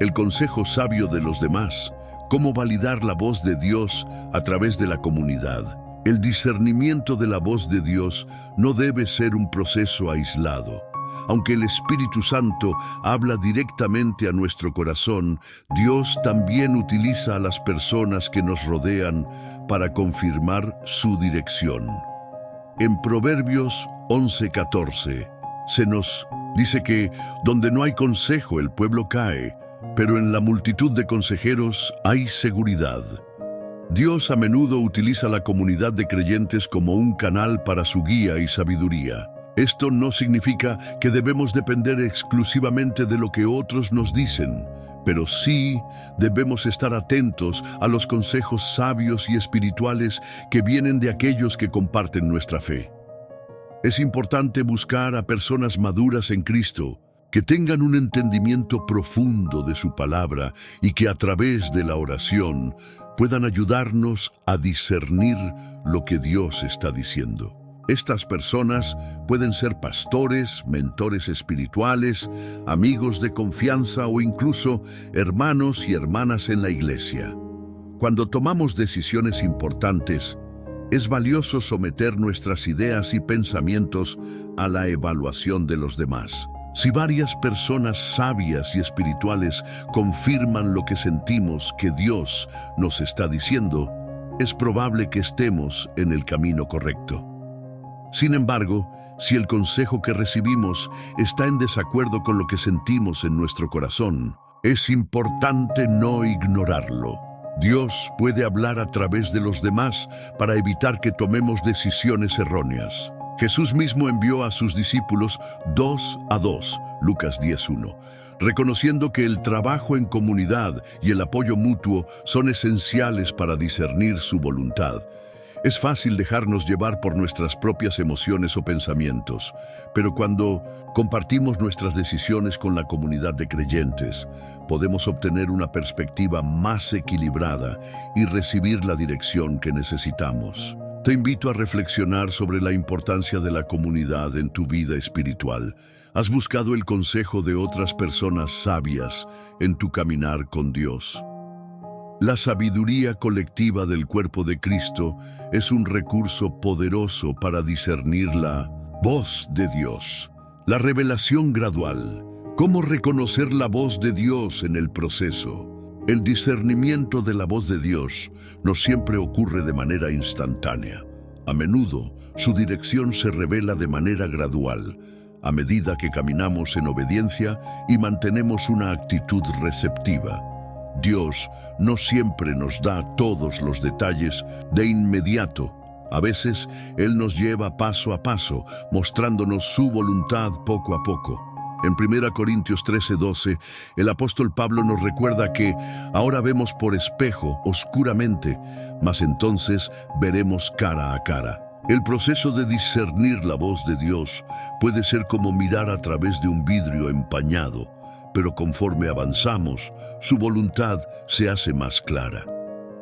El consejo sabio de los demás, cómo validar la voz de Dios a través de la comunidad. El discernimiento de la voz de Dios no debe ser un proceso aislado. Aunque el Espíritu Santo habla directamente a nuestro corazón, Dios también utiliza a las personas que nos rodean para confirmar su dirección. En Proverbios 11:14 se nos dice que donde no hay consejo el pueblo cae, pero en la multitud de consejeros hay seguridad. Dios a menudo utiliza la comunidad de creyentes como un canal para su guía y sabiduría. Esto no significa que debemos depender exclusivamente de lo que otros nos dicen, pero sí debemos estar atentos a los consejos sabios y espirituales que vienen de aquellos que comparten nuestra fe. Es importante buscar a personas maduras en Cristo, que tengan un entendimiento profundo de su palabra y que a través de la oración puedan ayudarnos a discernir lo que Dios está diciendo. Estas personas pueden ser pastores, mentores espirituales, amigos de confianza o incluso hermanos y hermanas en la iglesia. Cuando tomamos decisiones importantes, es valioso someter nuestras ideas y pensamientos a la evaluación de los demás. Si varias personas sabias y espirituales confirman lo que sentimos que Dios nos está diciendo, es probable que estemos en el camino correcto. Sin embargo, si el consejo que recibimos está en desacuerdo con lo que sentimos en nuestro corazón, es importante no ignorarlo. Dios puede hablar a través de los demás para evitar que tomemos decisiones erróneas. Jesús mismo envió a sus discípulos 2 a 2, Lucas 10:1, reconociendo que el trabajo en comunidad y el apoyo mutuo son esenciales para discernir su voluntad. Es fácil dejarnos llevar por nuestras propias emociones o pensamientos, pero cuando compartimos nuestras decisiones con la comunidad de creyentes, podemos obtener una perspectiva más equilibrada y recibir la dirección que necesitamos. Te invito a reflexionar sobre la importancia de la comunidad en tu vida espiritual. ¿Has buscado el consejo de otras personas sabias en tu caminar con Dios? La sabiduría colectiva del cuerpo de Cristo es un recurso poderoso para discernir la voz de Dios. La revelación gradual. ¿Cómo reconocer la voz de Dios en el proceso? El discernimiento de la voz de Dios no siempre ocurre de manera instantánea. A menudo, su dirección se revela de manera gradual, a medida que caminamos en obediencia y mantenemos una actitud receptiva. Dios no siempre nos da todos los detalles de inmediato. A veces, Él nos lleva paso a paso, mostrándonos su voluntad poco a poco. En 1 Corintios 13:12, el apóstol Pablo nos recuerda que ahora vemos por espejo, oscuramente, mas entonces veremos cara a cara. El proceso de discernir la voz de Dios puede ser como mirar a través de un vidrio empañado, pero conforme avanzamos, su voluntad se hace más clara.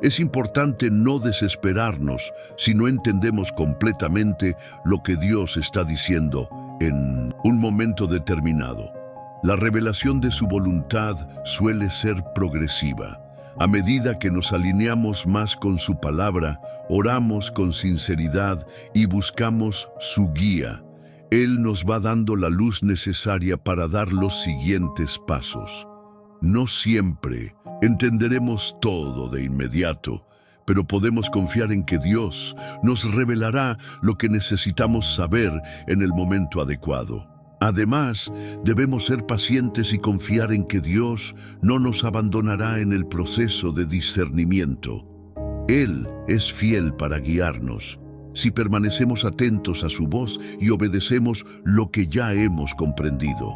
Es importante no desesperarnos si no entendemos completamente lo que Dios está diciendo en un momento determinado. La revelación de su voluntad suele ser progresiva. A medida que nos alineamos más con su palabra, oramos con sinceridad y buscamos su guía. Él nos va dando la luz necesaria para dar los siguientes pasos. No siempre entenderemos todo de inmediato, pero podemos confiar en que Dios nos revelará lo que necesitamos saber en el momento adecuado. Además, debemos ser pacientes y confiar en que Dios no nos abandonará en el proceso de discernimiento. Él es fiel para guiarnos, si permanecemos atentos a su voz y obedecemos lo que ya hemos comprendido.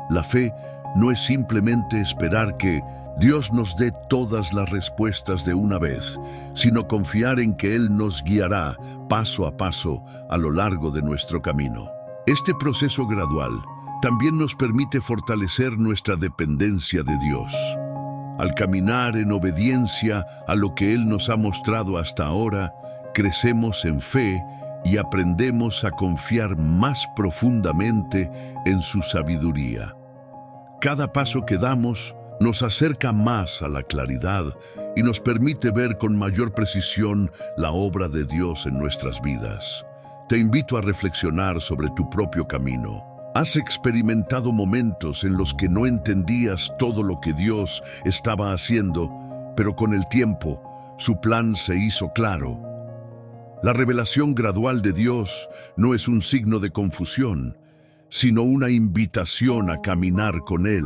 La fe no es simplemente esperar que Dios nos dé todas las respuestas de una vez, sino confiar en que Él nos guiará paso a paso a lo largo de nuestro camino. Este proceso gradual también nos permite fortalecer nuestra dependencia de Dios. Al caminar en obediencia a lo que Él nos ha mostrado hasta ahora, crecemos en fe y aprendemos a confiar más profundamente en su sabiduría. Cada paso que damos nos acerca más a la claridad y nos permite ver con mayor precisión la obra de Dios en nuestras vidas. Te invito a reflexionar sobre tu propio camino. ¿Has experimentado momentos en los que no entendías todo lo que Dios estaba haciendo, pero con el tiempo su plan se hizo claro? La revelación gradual de Dios no es un signo de confusión, sino una invitación a caminar con Él,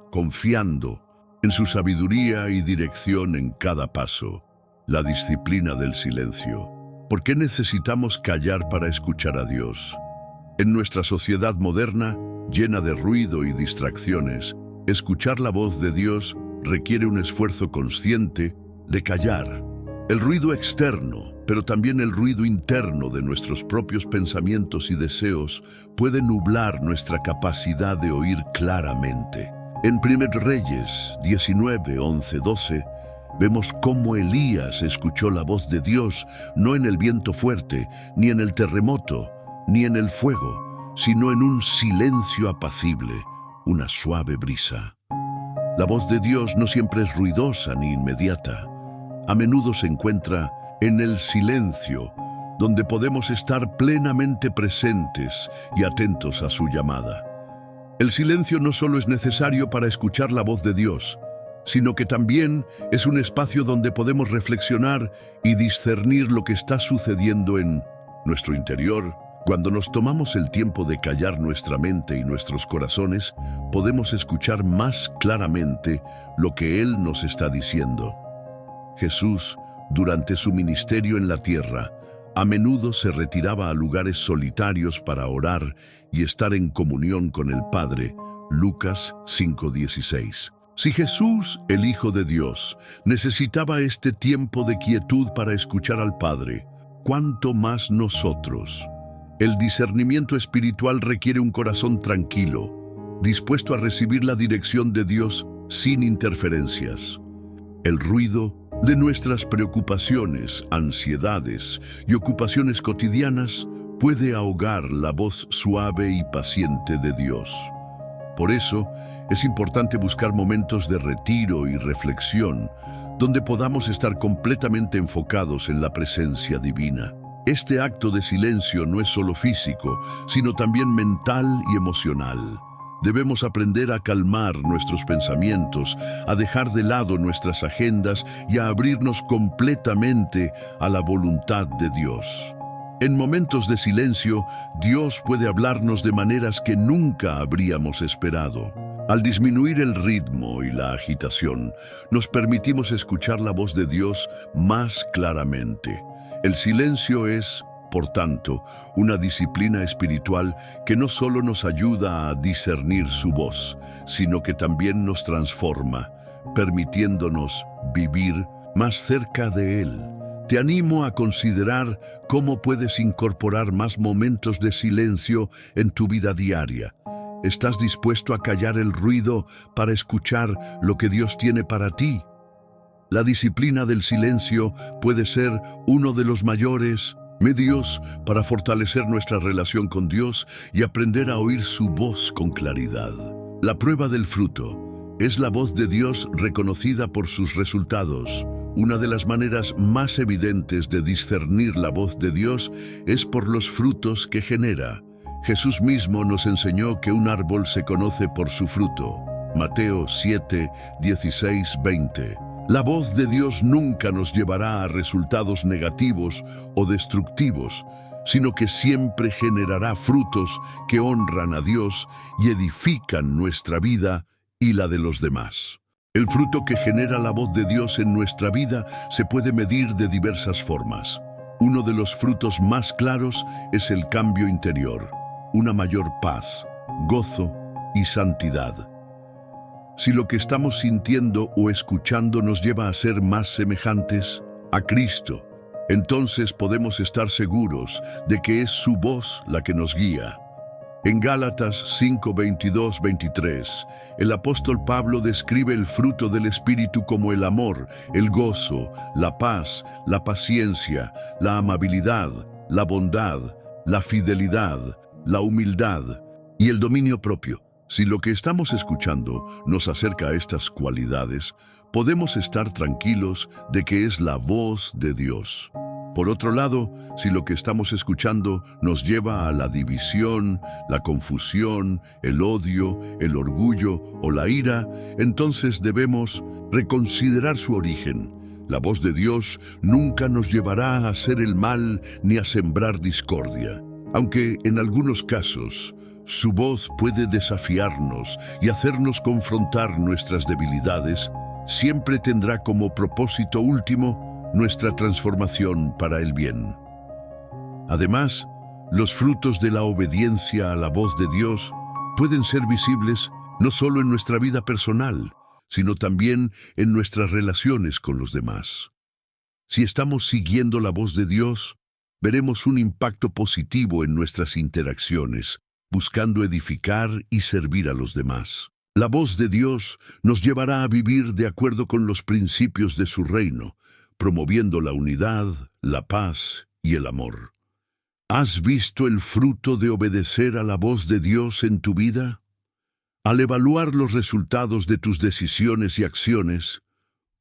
confiando en su sabiduría y dirección en cada paso. La disciplina del silencio. ¿Por qué necesitamos callar para escuchar a Dios? En nuestra sociedad moderna, llena de ruido y distracciones, escuchar la voz de Dios requiere un esfuerzo consciente de callar. El ruido externo, pero también el ruido interno de nuestros propios pensamientos y deseos puede nublar nuestra capacidad de oír claramente. En 1 Reyes 19, 11, 12, vemos cómo Elías escuchó la voz de Dios no en el viento fuerte, ni en el terremoto, ni en el fuego, sino en un silencio apacible, una suave brisa. La voz de Dios no siempre es ruidosa ni inmediata. A menudo se encuentra en el silencio, donde podemos estar plenamente presentes y atentos a su llamada. El silencio no solo es necesario para escuchar la voz de Dios, sino que también es un espacio donde podemos reflexionar y discernir lo que está sucediendo en nuestro interior. Cuando nos tomamos el tiempo de callar nuestra mente y nuestros corazones, podemos escuchar más claramente lo que Él nos está diciendo. Jesús, durante su ministerio en la tierra, A menudo se retiraba a lugares solitarios para orar y estar en comunión con el Padre. Lucas 5:16. Si Jesús, el Hijo de Dios, necesitaba este tiempo de quietud para escuchar al Padre, ¿cuánto más nosotros? El discernimiento espiritual requiere un corazón tranquilo, dispuesto a recibir la dirección de Dios sin interferencias. El ruido de nuestras preocupaciones, ansiedades y ocupaciones cotidianas puede ahogar la voz suave y paciente de Dios. Por eso, es importante buscar momentos de retiro y reflexión, donde podamos estar completamente enfocados en la presencia divina. Este acto de silencio no es solo físico, sino también mental y emocional. Debemos aprender a calmar nuestros pensamientos, a dejar de lado nuestras agendas y a abrirnos completamente a la voluntad de Dios. En momentos de silencio, Dios puede hablarnos de maneras que nunca habríamos esperado. Al disminuir el ritmo y la agitación, nos permitimos escuchar la voz de Dios más claramente. El silencio es, por tanto, una disciplina espiritual que no solo nos ayuda a discernir su voz, sino que también nos transforma, permitiéndonos vivir más cerca de Él. Te animo a considerar cómo puedes incorporar más momentos de silencio en tu vida diaria. ¿Estás dispuesto a callar el ruido para escuchar lo que Dios tiene para ti? La disciplina del silencio puede ser uno de los mayores medios para fortalecer nuestra relación con Dios y aprender a oír su voz con claridad. La prueba del fruto es la voz de Dios reconocida por sus resultados. Una de las maneras más evidentes de discernir la voz de Dios es por los frutos que genera. Jesús mismo nos enseñó que un árbol se conoce por su fruto. Mateo 7, 16, 20. La voz de Dios nunca nos llevará a resultados negativos o destructivos, sino que siempre generará frutos que honran a Dios y edifican nuestra vida y la de los demás. El fruto que genera la voz de Dios en nuestra vida se puede medir de diversas formas. Uno de los frutos más claros es el cambio interior, una mayor paz, gozo y santidad. Si lo que estamos sintiendo o escuchando nos lleva a ser más semejantes a Cristo, entonces podemos estar seguros de que es su voz la que nos guía. En Gálatas 5, 22, 23, el apóstol Pablo describe el fruto del Espíritu como el amor, el gozo, la paz, la paciencia, la amabilidad, la bondad, la fidelidad, la humildad y el dominio propio. Si lo que estamos escuchando nos acerca a estas cualidades, podemos estar tranquilos de que es la voz de Dios. Por otro lado, si lo que estamos escuchando nos lleva a la división, la confusión, el odio, el orgullo o la ira, entonces debemos reconsiderar su origen. La voz de Dios nunca nos llevará a hacer el mal ni a sembrar discordia. Aunque en algunos casos, su voz puede desafiarnos y hacernos confrontar nuestras debilidades, siempre tendrá como propósito último nuestra transformación para el bien. Además, los frutos de la obediencia a la voz de Dios pueden ser visibles no solo en nuestra vida personal, sino también en nuestras relaciones con los demás. Si estamos siguiendo la voz de Dios, veremos un impacto positivo en nuestras interacciones, buscando edificar y servir a los demás. La voz de Dios nos llevará a vivir de acuerdo con los principios de su reino, promoviendo la unidad, la paz y el amor. ¿Has visto el fruto de obedecer a la voz de Dios en tu vida? Al evaluar los resultados de tus decisiones y acciones,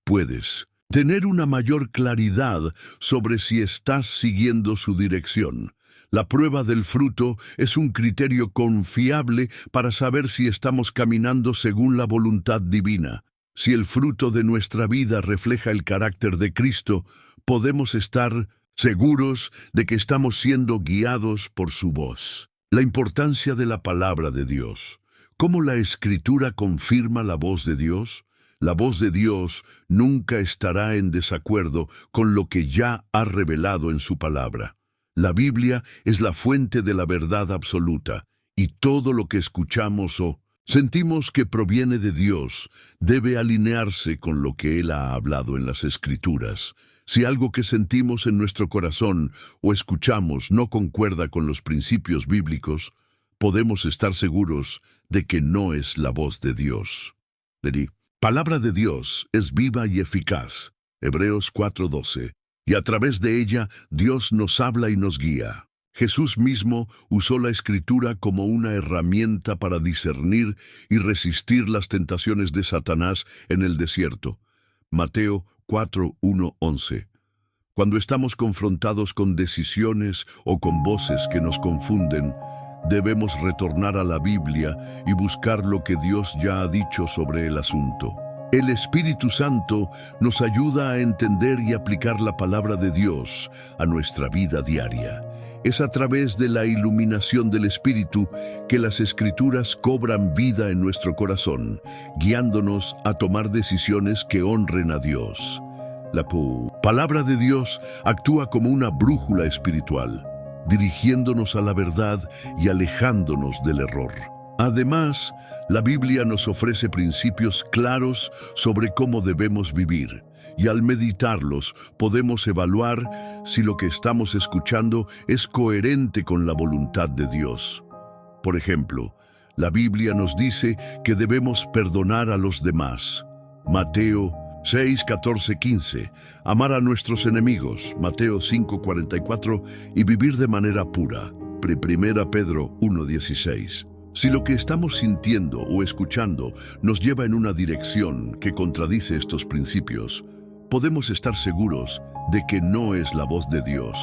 puedes tener una mayor claridad sobre si estás siguiendo su dirección. La prueba del fruto es un criterio confiable para saber si estamos caminando según la voluntad divina. Si el fruto de nuestra vida refleja el carácter de Cristo, podemos estar seguros de que estamos siendo guiados por su voz. La importancia de la palabra de Dios. ¿Cómo la Escritura confirma la voz de Dios? La voz de Dios nunca estará en desacuerdo con lo que ya ha revelado en su palabra. La Biblia es la fuente de la verdad absoluta, y todo lo que escuchamos o sentimos que proviene de Dios debe alinearse con lo que Él ha hablado en las Escrituras. Si algo que sentimos en nuestro corazón o escuchamos no concuerda con los principios bíblicos, podemos estar seguros de que no es la voz de Dios. Palabra de Dios es viva y eficaz. Hebreos 4:12. Y a través de ella, Dios nos habla y nos guía. Jesús mismo usó la Escritura como una herramienta para discernir y resistir las tentaciones de Satanás en el desierto. Mateo 4:1-11. Cuando estamos confrontados con decisiones o con voces que nos confunden, debemos retornar a la Biblia y buscar lo que Dios ya ha dicho sobre el asunto. El Espíritu Santo nos ayuda a entender y aplicar la palabra de Dios a nuestra vida diaria. Es a través de la iluminación del Espíritu que las Escrituras cobran vida en nuestro corazón, guiándonos a tomar decisiones que honren a Dios. La palabra de Dios actúa como una brújula espiritual, dirigiéndonos a la verdad y alejándonos del error. Además, la Biblia nos ofrece principios claros sobre cómo debemos vivir, y al meditarlos podemos evaluar si lo que estamos escuchando es coherente con la voluntad de Dios. Por ejemplo, la Biblia nos dice que debemos perdonar a los demás. Mateo 6, 14, 15. Amar a nuestros enemigos. Mateo 5, 44. Y vivir de manera pura. 1 Pedro 1, 16. Si lo que estamos sintiendo o escuchando nos lleva en una dirección que contradice estos principios, podemos estar seguros de que no es la voz de Dios.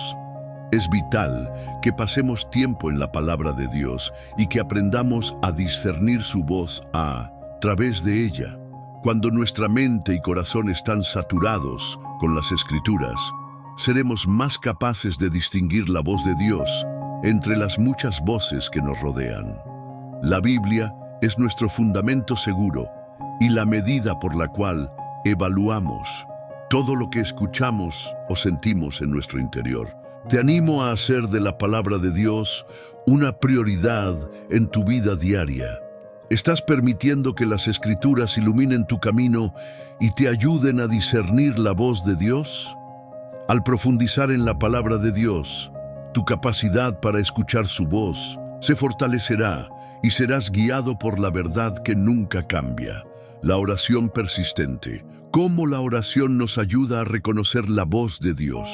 Es vital que pasemos tiempo en la palabra de Dios y que aprendamos a discernir su voz a través de ella. Cuando nuestra mente y corazón están saturados con las Escrituras, seremos más capaces de distinguir la voz de Dios entre las muchas voces que nos rodean. La Biblia es nuestro fundamento seguro y la medida por la cual evaluamos todo lo que escuchamos o sentimos en nuestro interior. Te animo a hacer de la palabra de Dios una prioridad en tu vida diaria. ¿Estás permitiendo que las Escrituras iluminen tu camino y te ayuden a discernir la voz de Dios? Al profundizar en la palabra de Dios, tu capacidad para escuchar su voz se fortalecerá y serás guiado por la verdad que nunca cambia. La oración persistente. ¿Cómo la oración nos ayuda a reconocer la voz de Dios?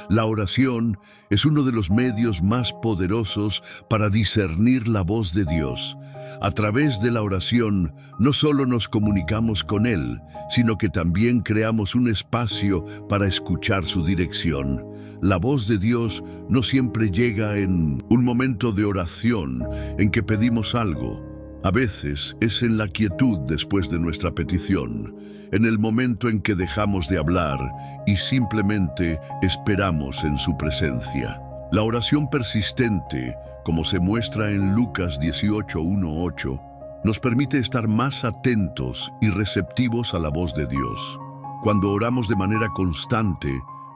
La oración es uno de los medios más poderosos para discernir la voz de Dios. A través de la oración, no solo nos comunicamos con Él, sino que también creamos un espacio para escuchar su dirección. La voz de Dios no siempre llega en un momento de oración en que pedimos algo. A veces es en la quietud después de nuestra petición, en el momento en que dejamos de hablar y simplemente esperamos en su presencia. La oración persistente, como se muestra en Lucas 18:1-8, nos permite estar más atentos y receptivos a la voz de Dios. Cuando oramos de manera constante,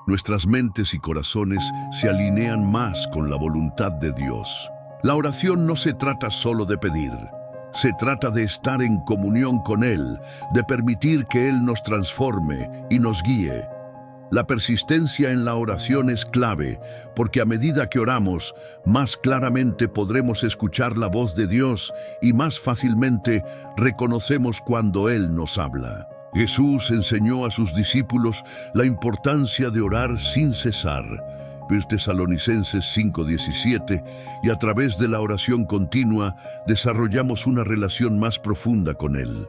nuestras mentes y corazones se alinean más con la voluntad de Dios. La oración no se trata solo de pedir. Se trata de estar en comunión con Él, de permitir que Él nos transforme y nos guíe. La persistencia en la oración es clave, porque a medida que oramos, más claramente podremos escuchar la voz de Dios y más fácilmente reconocemos cuando Él nos habla. Jesús enseñó a sus discípulos la importancia de orar sin cesar. Tesalonicenses 5:17, y a través de la oración continua desarrollamos una relación más profunda con Él.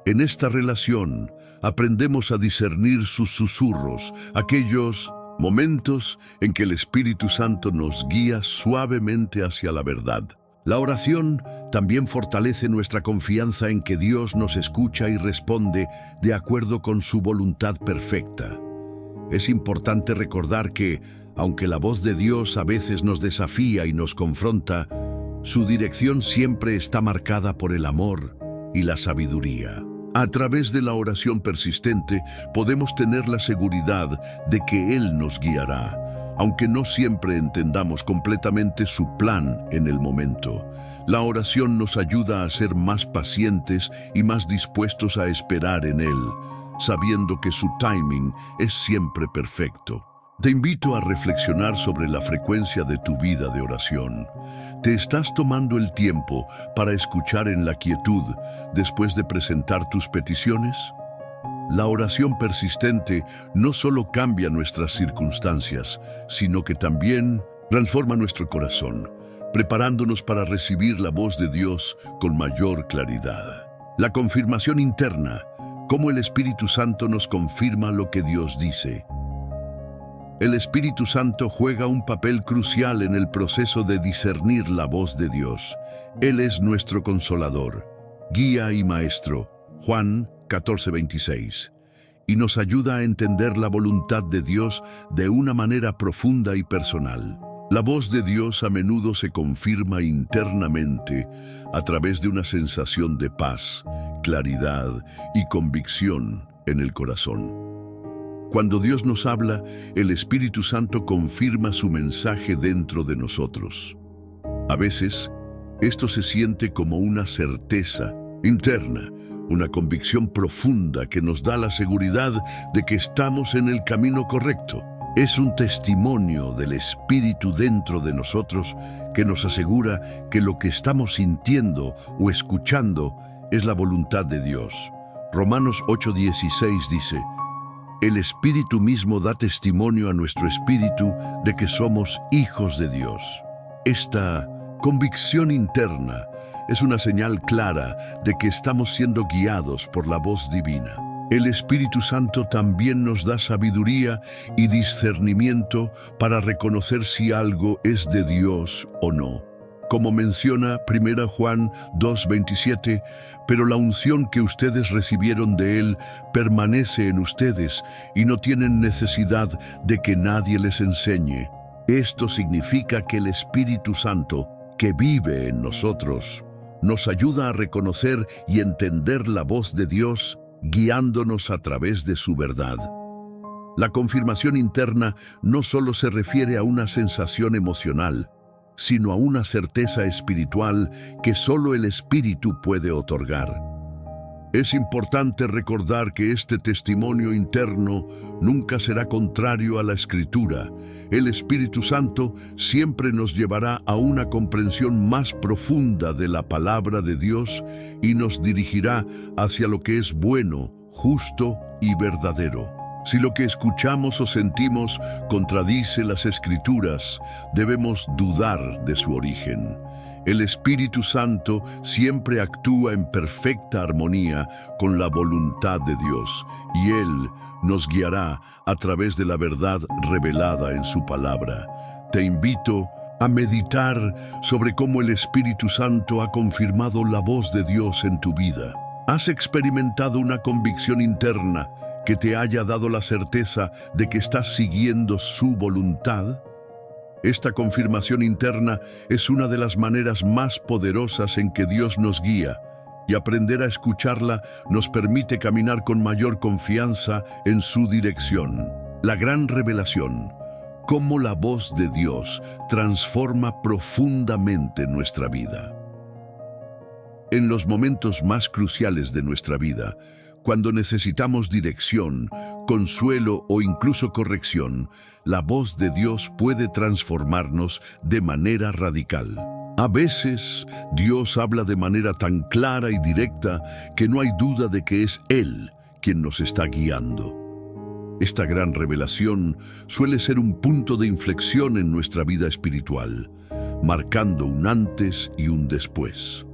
En esta relación aprendemos a discernir sus susurros, aquellos momentos en que el Espíritu Santo nos guía suavemente hacia la verdad. La oración también fortalece nuestra confianza en que Dios nos escucha y responde de acuerdo con su voluntad perfecta. Es importante recordar que, aunque la voz de Dios a veces nos desafía y nos confronta, su dirección siempre está marcada por el amor y la sabiduría. A través de la oración persistente podemos tener la seguridad de que Él nos guiará. aunque no siempre entendamos completamente su plan en el momento. La oración nos ayuda a ser más pacientes y más dispuestos a esperar en Él, sabiendo que su timing es siempre perfecto. Te invito a reflexionar sobre la frecuencia de tu vida de oración. ¿Te estás tomando el tiempo para escuchar en la quietud después de presentar tus peticiones? La oración persistente no solo cambia nuestras circunstancias, sino que también transforma nuestro corazón, preparándonos para recibir la voz de Dios con mayor claridad. La confirmación interna, cómo el Espíritu Santo nos confirma lo que Dios dice. El Espíritu Santo juega un papel crucial en el proceso de discernir la voz de Dios. Él es nuestro consolador, guía y maestro, Juan 14:26, y nos ayuda a entender la voluntad de Dios de una manera profunda y personal. La voz de Dios a menudo se confirma internamente a través de una sensación de paz, claridad y convicción en el corazón. Cuando Dios nos habla, el Espíritu Santo confirma su mensaje dentro de nosotros. A veces, esto se siente como una certeza interna, una convicción profunda que nos da la seguridad de que estamos en el camino correcto. Es un testimonio del Espíritu dentro de nosotros que nos asegura que lo que estamos sintiendo o escuchando es la voluntad de Dios. Romanos 8:16 dice: el Espíritu mismo da testimonio a nuestro espíritu de que somos hijos de Dios. Esta convicción interna es una señal clara de que estamos siendo guiados por la voz divina. El Espíritu Santo también nos da sabiduría y discernimiento para reconocer si algo es de Dios o no. Como menciona 1 Juan 2:27, pero la unción que ustedes recibieron de Él permanece en ustedes y no tienen necesidad de que nadie les enseñe. Esto significa que el Espíritu Santo, que vive en nosotros, nos ayuda a reconocer y entender la voz de Dios, guiándonos a través de su verdad. La confirmación interna no solo se refiere a una sensación emocional, sino a una certeza espiritual que solo el Espíritu puede otorgar. Es importante recordar que este testimonio interno nunca será contrario a la Escritura. El Espíritu Santo siempre nos llevará a una comprensión más profunda de la palabra de Dios y nos dirigirá hacia lo que es bueno, justo y verdadero. Si lo que escuchamos o sentimos contradice las Escrituras, debemos dudar de su origen. El Espíritu Santo siempre actúa en perfecta armonía con la voluntad de Dios, y Él nos guiará a través de la verdad revelada en su palabra. Te invito a meditar sobre cómo el Espíritu Santo ha confirmado la voz de Dios en tu vida. ¿Has experimentado una convicción interna que te haya dado la certeza de que estás siguiendo su voluntad? Esta confirmación interna es una de las maneras más poderosas en que Dios nos guía, y aprender a escucharla nos permite caminar con mayor confianza en su dirección. La gran revelación, cómo la voz de Dios transforma profundamente nuestra vida. En los momentos más cruciales de nuestra vida, cuando necesitamos dirección, consuelo o incluso corrección, la voz de Dios puede transformarnos de manera radical. A veces, Dios habla de manera tan clara y directa que no hay duda de que es Él quien nos está guiando. Esta gran revelación suele ser un punto de inflexión en nuestra vida espiritual, marcando un antes y un después.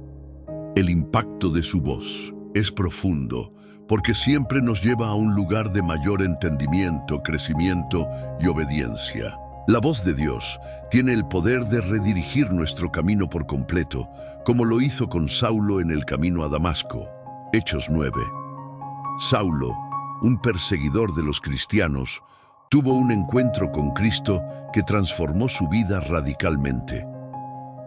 El impacto de su voz es profundo, porque siempre nos lleva a un lugar de mayor entendimiento, crecimiento y obediencia. La voz de Dios tiene el poder de redirigir nuestro camino por completo, como lo hizo con Saulo en el camino a Damasco. Hechos 9. Saulo, un perseguidor de los cristianos, tuvo un encuentro con Cristo que transformó su vida radicalmente.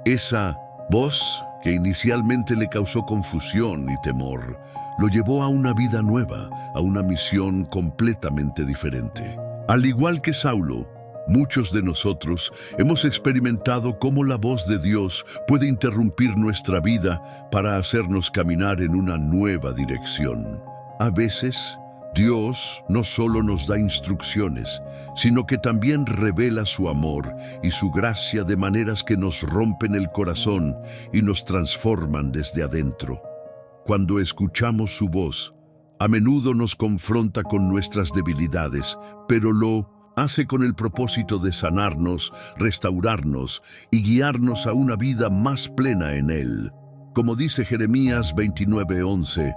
Esa voz, que inicialmente le causó confusión y temor, lo llevó a una vida nueva, a una misión completamente diferente. Al igual que Saulo, Muchos de nosotros hemos experimentado cómo la voz de Dios puede interrumpir nuestra vida para hacernos caminar en una nueva dirección. A veces, Dios no solo nos da instrucciones, sino que también revela su amor y su gracia de maneras que nos rompen el corazón y nos transforman desde adentro. Cuando escuchamos su voz, a menudo nos confronta con nuestras debilidades, pero lo hace con el propósito de sanarnos, restaurarnos y guiarnos a una vida más plena en Él. Como dice Jeremías 29:11,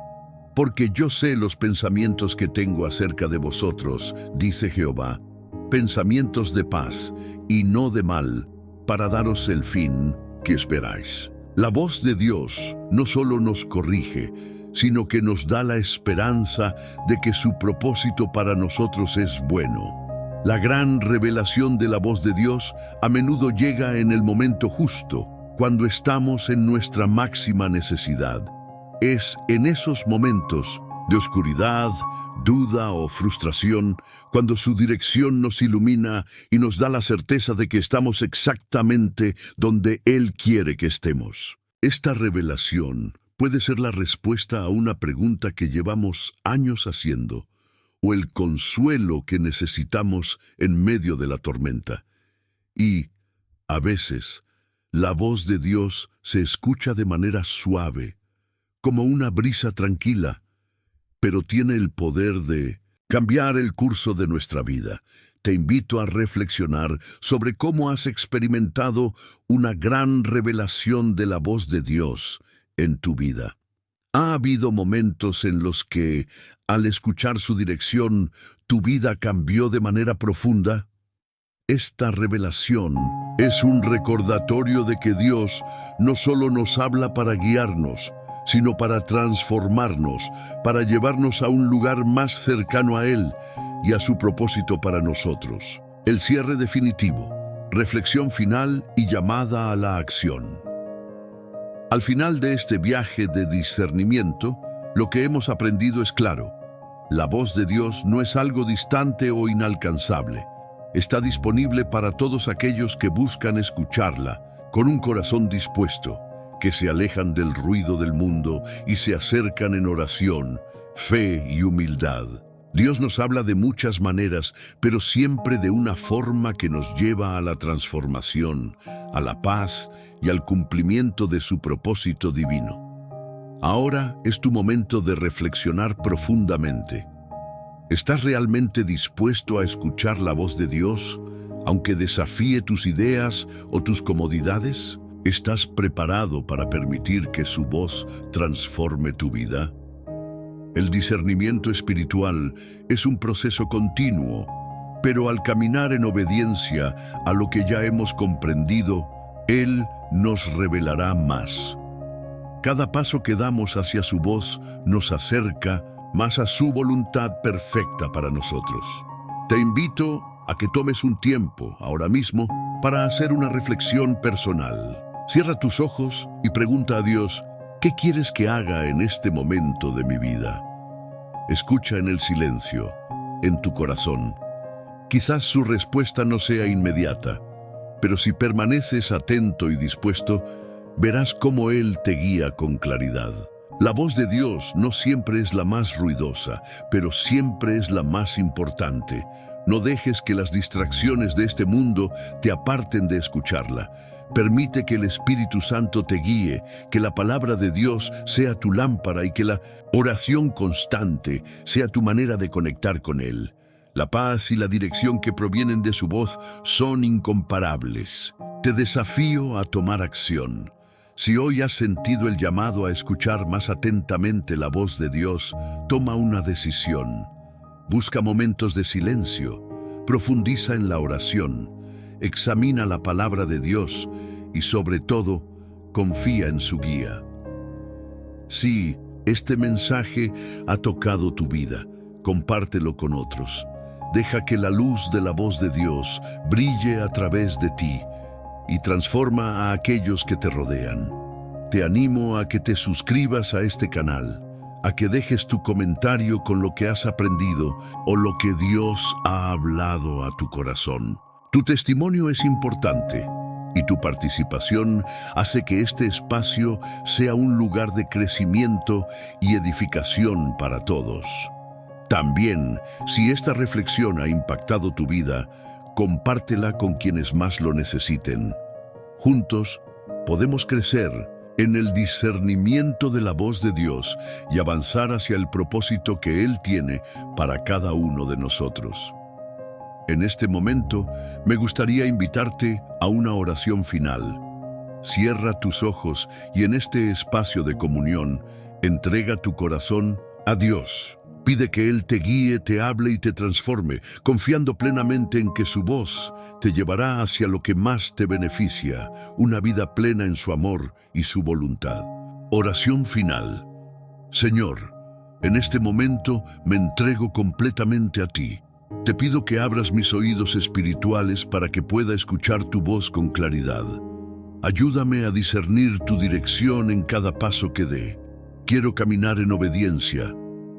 porque yo sé los pensamientos que tengo acerca de vosotros, dice Jehová, pensamientos de paz y no de mal, para daros el fin que esperáis. La voz de Dios no solo nos corrige, sino que nos da la esperanza de que su propósito para nosotros es bueno. La gran revelación de la voz de Dios a menudo llega en el momento justo, cuando estamos en nuestra máxima necesidad. Es en esos momentos de oscuridad, duda o frustración, cuando su dirección nos ilumina y nos da la certeza de que estamos exactamente donde Él quiere que estemos. Esta revelación puede ser la respuesta a una pregunta que llevamos años haciendo, o el consuelo que necesitamos en medio de la tormenta. Y, a veces, la voz de Dios se escucha de manera suave, como una brisa tranquila, pero tiene el poder de cambiar el curso de nuestra vida. Te invito a reflexionar sobre cómo has experimentado una gran revelación de la voz de Dios en tu vida. ¿Ha habido momentos en los que, al escuchar su dirección, tu vida cambió de manera profunda? Esta revelación es un recordatorio de que Dios no solo nos habla para guiarnos, sino para transformarnos, para llevarnos a un lugar más cercano a Él y a su propósito para nosotros. El cierre definitivo, reflexión final y llamada a la acción. Al final de este viaje de discernimiento, lo que hemos aprendido es claro. La voz de Dios no es algo distante o inalcanzable. Está disponible para todos aquellos que buscan escucharla con un corazón dispuesto, que se alejan del ruido del mundo y se acercan en oración, fe y humildad. Dios nos habla de muchas maneras, pero siempre de una forma que nos lleva a la transformación, a la paz y al cumplimiento de su propósito divino. Ahora es tu momento de reflexionar profundamente. ¿Estás realmente dispuesto a escuchar la voz de Dios, aunque desafíe tus ideas o tus comodidades? ¿Estás preparado para permitir que su voz transforme tu vida? El discernimiento espiritual es un proceso continuo, pero al caminar en obediencia a lo que ya hemos comprendido, Él nos revelará más. Cada paso que damos hacia su voz nos acerca más a su voluntad perfecta para nosotros. Te invito a que tomes un tiempo, ahora mismo, para hacer una reflexión personal. Cierra tus ojos y pregunta a Dios, ¿qué quieres que haga en este momento de mi vida? Escucha en el silencio, en tu corazón. Quizás su respuesta no sea inmediata, pero si permaneces atento y dispuesto, verás cómo Él te guía con claridad. La voz de Dios no siempre es la más ruidosa, pero siempre es la más importante. No dejes que las distracciones de este mundo te aparten de escucharla. Permite que el Espíritu Santo te guíe, que la palabra de Dios sea tu lámpara y que la oración constante sea tu manera de conectar con Él. La paz y la dirección que provienen de su voz son incomparables. Te desafío a tomar acción. Si hoy has sentido el llamado a escuchar más atentamente la voz de Dios, toma una decisión. Busca momentos de silencio, profundiza en la oración, examina la palabra de Dios y, sobre todo, confía en su guía. Si este mensaje ha tocado tu vida, compártelo con otros. Deja que la luz de la voz de Dios brille a través de ti y transforma a aquellos que te rodean. Te animo a que te suscribas a este canal, a que dejes tu comentario con lo que has aprendido o lo que Dios ha hablado a tu corazón. Tu testimonio es importante y tu participación hace que este espacio sea un lugar de crecimiento y edificación para todos. También, si esta reflexión ha impactado tu vida, compártela con quienes más lo necesiten. Juntos, podemos crecer en el discernimiento de la voz de Dios y avanzar hacia el propósito que Él tiene para cada uno de nosotros. En este momento, me gustaría invitarte a una oración final. Cierra tus ojos y en este espacio de comunión, entrega tu corazón a Dios. Pide que Él te guíe, te hable y te transforme, confiando plenamente en que su voz te llevará hacia lo que más te beneficia, una vida plena en su amor y su voluntad. Oración final. Señor, en este momento me entrego completamente a ti. Te pido que abras mis oídos espirituales para que pueda escuchar tu voz con claridad. Ayúdame a discernir tu dirección en cada paso que dé. Quiero caminar en obediencia,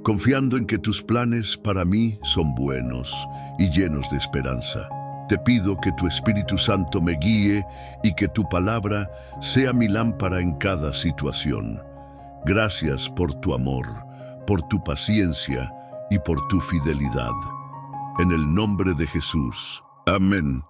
confiando en que tus planes para mí son buenos y llenos de esperanza. Te pido que tu Espíritu Santo me guíe y que tu palabra sea mi lámpara en cada situación. Gracias por tu amor, por tu paciencia y por tu fidelidad. En el nombre de Jesús. Amén.